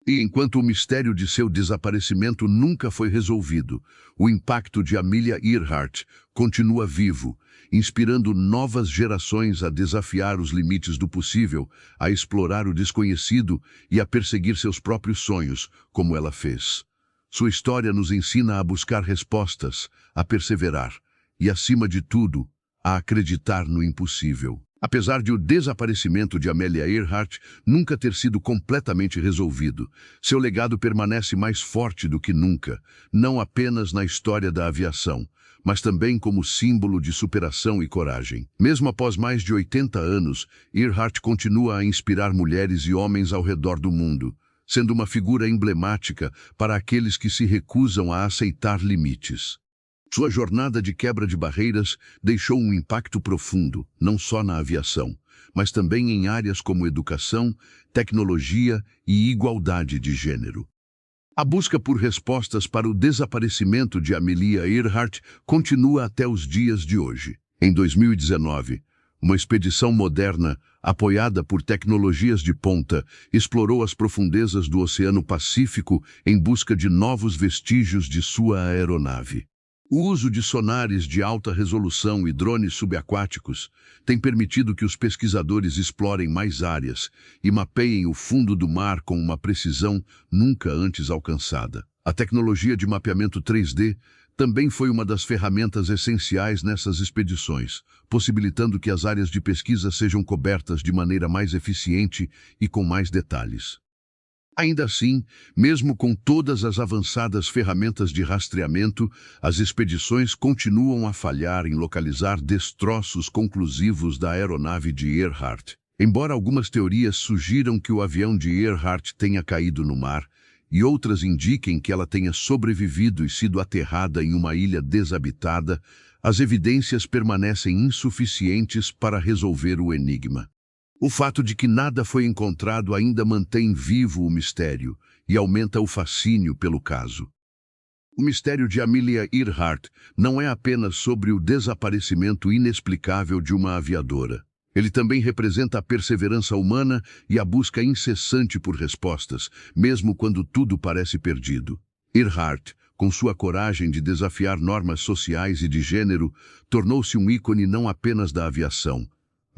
E enquanto o mistério de seu desaparecimento nunca foi resolvido, o impacto de Amelia Earhart continua vivo, inspirando novas gerações a desafiar os limites do possível, a explorar o desconhecido e a perseguir seus próprios sonhos, como ela fez. Sua história nos ensina a buscar respostas, a perseverar e, acima de tudo, a acreditar no impossível. Apesar de o desaparecimento de Amelia Earhart nunca ter sido completamente resolvido, seu legado permanece mais forte do que nunca, não apenas na história da aviação, mas também como símbolo de superação e coragem. Mesmo após mais de 80 anos, Earhart continua a inspirar mulheres e homens ao redor do mundo, sendo uma figura emblemática para aqueles que se recusam a aceitar limites. Sua jornada de quebra de barreiras deixou um impacto profundo, não só na aviação, mas também em áreas como educação, tecnologia e igualdade de gênero. A busca por respostas para o desaparecimento de Amelia Earhart continua até os dias de hoje. Em 2019, uma expedição moderna, apoiada por tecnologias de ponta, explorou as profundezas do Oceano Pacífico em busca de novos vestígios de sua aeronave. O uso de sonares de alta resolução e drones subaquáticos tem permitido que os pesquisadores explorem mais áreas e mapeiem o fundo do mar com uma precisão nunca antes alcançada. A tecnologia de mapeamento 3D também foi uma das ferramentas essenciais nessas expedições, possibilitando que as áreas de pesquisa sejam cobertas de maneira mais eficiente e com mais detalhes. Ainda assim, mesmo com todas as avançadas ferramentas de rastreamento, as expedições continuam a falhar em localizar destroços conclusivos da aeronave de Earhart. Embora algumas teorias sugiram que o avião de Earhart tenha caído no mar, e outras indiquem que ela tenha sobrevivido e sido aterrada em uma ilha desabitada, as evidências permanecem insuficientes para resolver o enigma. O fato de que nada foi encontrado ainda mantém vivo o mistério e aumenta o fascínio pelo caso. O mistério de Amelia Earhart não é apenas sobre o desaparecimento inexplicável de uma aviadora. Ele também representa a perseverança humana e a busca incessante por respostas, mesmo quando tudo parece perdido. Earhart, com sua coragem de desafiar normas sociais e de gênero, tornou-se um ícone não apenas da aviação,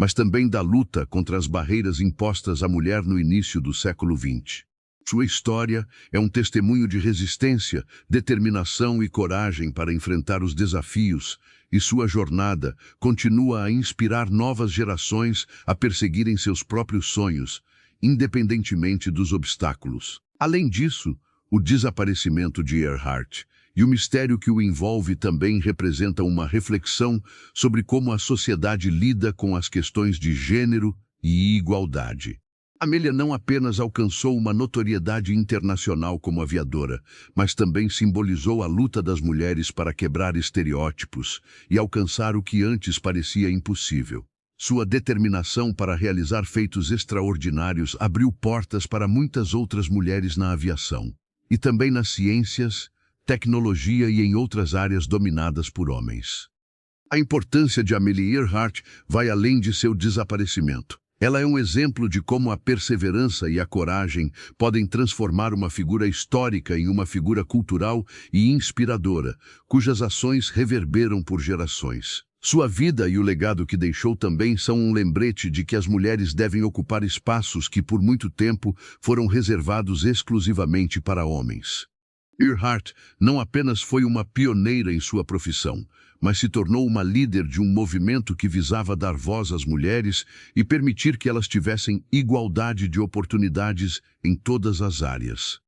mas também da luta contra as barreiras impostas à mulher no início do século XX. Sua história é um testemunho de resistência, determinação e coragem para enfrentar os desafios, e sua jornada continua a inspirar novas gerações a perseguirem seus próprios sonhos, independentemente dos obstáculos. Além disso, o desaparecimento de Earhart e o mistério que o envolve também representa uma reflexão sobre como a sociedade lida com as questões de gênero e igualdade. Amelia não apenas alcançou uma notoriedade internacional como aviadora, mas também simbolizou a luta das mulheres para quebrar estereótipos e alcançar o que antes parecia impossível. Sua determinação para realizar feitos extraordinários abriu portas para muitas outras mulheres na aviação, e também nas ciências, tecnologia e em outras áreas dominadas por homens. A importância de Amelia Earhart vai além de seu desaparecimento. Ela é um exemplo de como a perseverança e a coragem podem transformar uma figura histórica em uma figura cultural e inspiradora, cujas ações reverberam por gerações. Sua vida e o legado que deixou também são um lembrete de que as mulheres devem ocupar espaços que por muito tempo foram reservados exclusivamente para homens. Earhart não apenas foi uma pioneira em sua profissão, mas se tornou uma líder de um movimento que visava dar voz às mulheres e permitir que elas tivessem igualdade de oportunidades em todas as áreas.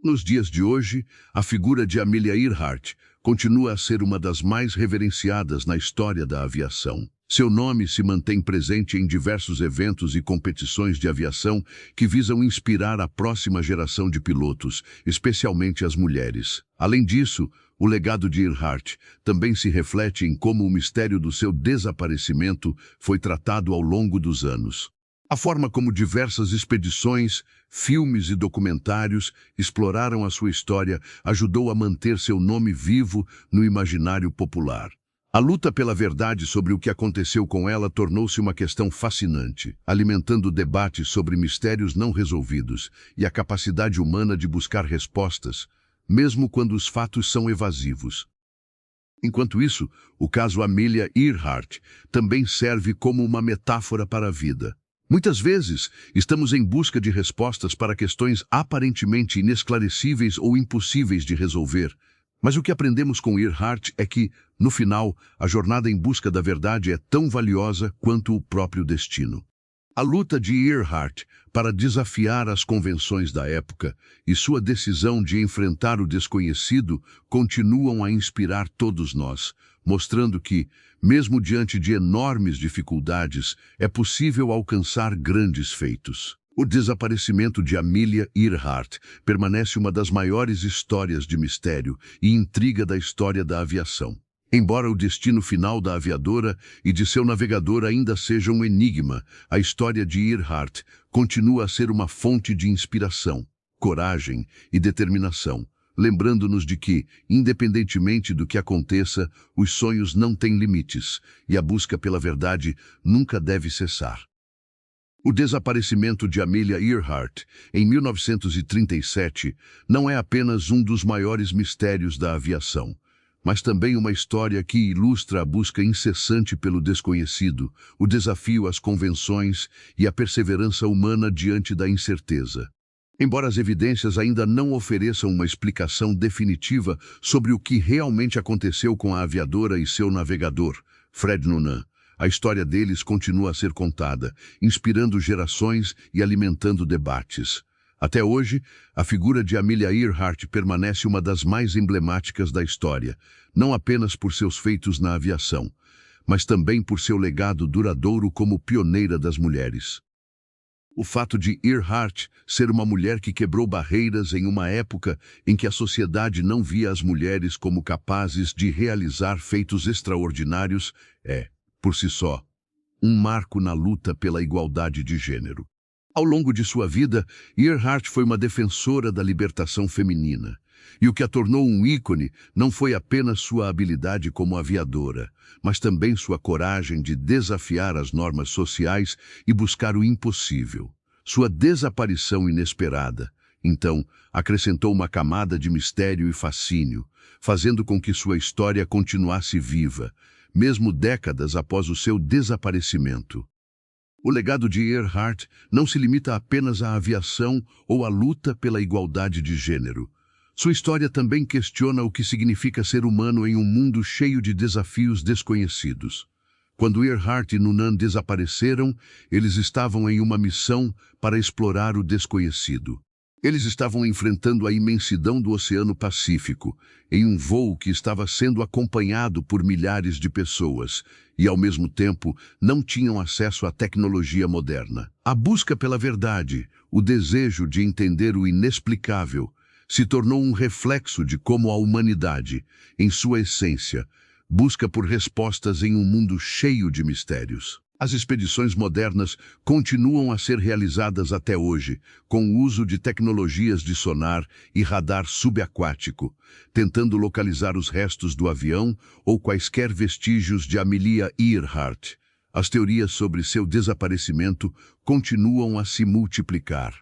Nos dias de hoje, a figura de Amelia Earhart continua a ser uma das mais reverenciadas na história da aviação. Seu nome se mantém presente em diversos eventos e competições de aviação que visam inspirar a próxima geração de pilotos, especialmente as mulheres. Além disso, o legado de Earhart também se reflete em como o mistério do seu desaparecimento foi tratado ao longo dos anos. A forma como diversas expedições, filmes e documentários exploraram a sua história ajudou a manter seu nome vivo no imaginário popular. A luta pela verdade sobre o que aconteceu com ela tornou-se uma questão fascinante, alimentando debates sobre mistérios não resolvidos e a capacidade humana de buscar respostas, mesmo quando os fatos são evasivos. Enquanto isso, o caso Amelia Earhart também serve como uma metáfora para a vida. Muitas vezes, estamos em busca de respostas para questões aparentemente inesclarecíveis ou impossíveis de resolver. Mas o que aprendemos com Earhart é que, no final, a jornada em busca da verdade é tão valiosa quanto o próprio destino. A luta de Earhart para desafiar as convenções da época e sua decisão de enfrentar o desconhecido continuam a inspirar todos nós, mostrando que, mesmo diante de enormes dificuldades, é possível alcançar grandes feitos. O desaparecimento de Amelia Earhart permanece uma das maiores histórias de mistério e intriga da história da aviação. Embora o destino final da aviadora e de seu navegador ainda seja um enigma, a história de Earhart continua a ser uma fonte de inspiração, coragem e determinação, lembrando-nos de que, independentemente do que aconteça, os sonhos não têm limites e a busca pela verdade nunca deve cessar. O desaparecimento de Amelia Earhart, em 1937, não é apenas um dos maiores mistérios da aviação, mas também uma história que ilustra a busca incessante pelo desconhecido, o desafio às convenções e a perseverança humana diante da incerteza. Embora as evidências ainda não ofereçam uma explicação definitiva sobre o que realmente aconteceu com a aviadora e seu navegador, Fred Noonan, a história deles continua a ser contada, inspirando gerações e alimentando debates. Até hoje, a figura de Amelia Earhart permanece uma das mais emblemáticas da história, não apenas por seus feitos na aviação, mas também por seu legado duradouro como pioneira das mulheres. O fato de Earhart ser uma mulher que quebrou barreiras em uma época em que a sociedade não via as mulheres como capazes de realizar feitos extraordinários é, por si só, um marco na luta pela igualdade de gênero. Ao longo de sua vida, Earhart foi uma defensora da libertação feminina, e o que a tornou um ícone não foi apenas sua habilidade como aviadora, mas também sua coragem de desafiar as normas sociais e buscar o impossível. Sua desaparição inesperada, então, acrescentou uma camada de mistério e fascínio, fazendo com que sua história continuasse viva, mesmo décadas após o seu desaparecimento. O legado de Earhart não se limita apenas à aviação ou à luta pela igualdade de gênero. Sua história também questiona o que significa ser humano em um mundo cheio de desafios desconhecidos. Quando Earhart e Noonan desapareceram, eles estavam em uma missão para explorar o desconhecido. Eles estavam enfrentando a imensidão do Oceano Pacífico, em um voo que estava sendo acompanhado por milhares de pessoas, e ao mesmo tempo não tinham acesso à tecnologia moderna. A busca pela verdade, o desejo de entender o inexplicável, se tornou um reflexo de como a humanidade, em sua essência, busca por respostas em um mundo cheio de mistérios. As expedições modernas continuam a ser realizadas até hoje, com o uso de tecnologias de sonar e radar subaquático, tentando localizar os restos do avião ou quaisquer vestígios de Amelia Earhart. As teorias sobre seu desaparecimento continuam a se multiplicar.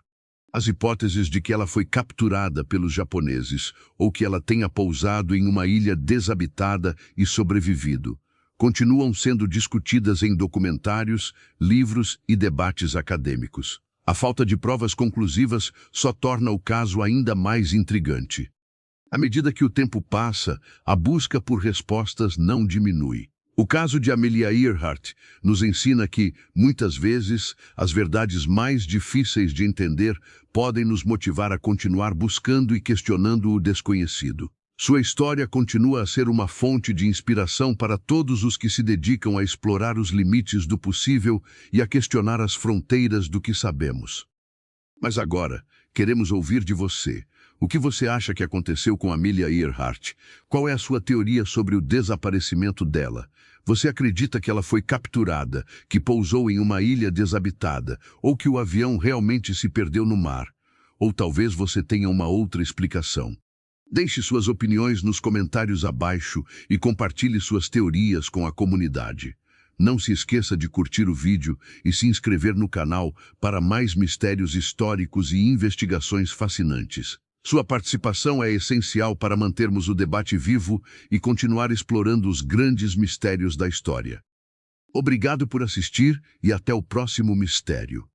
As hipóteses de que ela foi capturada pelos japoneses ou que ela tenha pousado em uma ilha desabitada e sobrevivido continuam sendo discutidas em documentários, livros e debates acadêmicos. A falta de provas conclusivas só torna o caso ainda mais intrigante. À medida que o tempo passa, a busca por respostas não diminui. O caso de Amelia Earhart nos ensina que, muitas vezes, as verdades mais difíceis de entender podem nos motivar a continuar buscando e questionando o desconhecido. Sua história continua a ser uma fonte de inspiração para todos os que se dedicam a explorar os limites do possível e a questionar as fronteiras do que sabemos. Mas agora, queremos ouvir de você. O que você acha que aconteceu com Amelia Earhart? Qual é a sua teoria sobre o desaparecimento dela? Você acredita que ela foi capturada, que pousou em uma ilha desabitada, ou que o avião realmente se perdeu no mar? Ou talvez você tenha uma outra explicação. Deixe suas opiniões nos comentários abaixo e compartilhe suas teorias com a comunidade. Não se esqueça de curtir o vídeo e se inscrever no canal para mais mistérios históricos e investigações fascinantes. Sua participação é essencial para mantermos o debate vivo e continuar explorando os grandes mistérios da história. Obrigado por assistir e até o próximo mistério.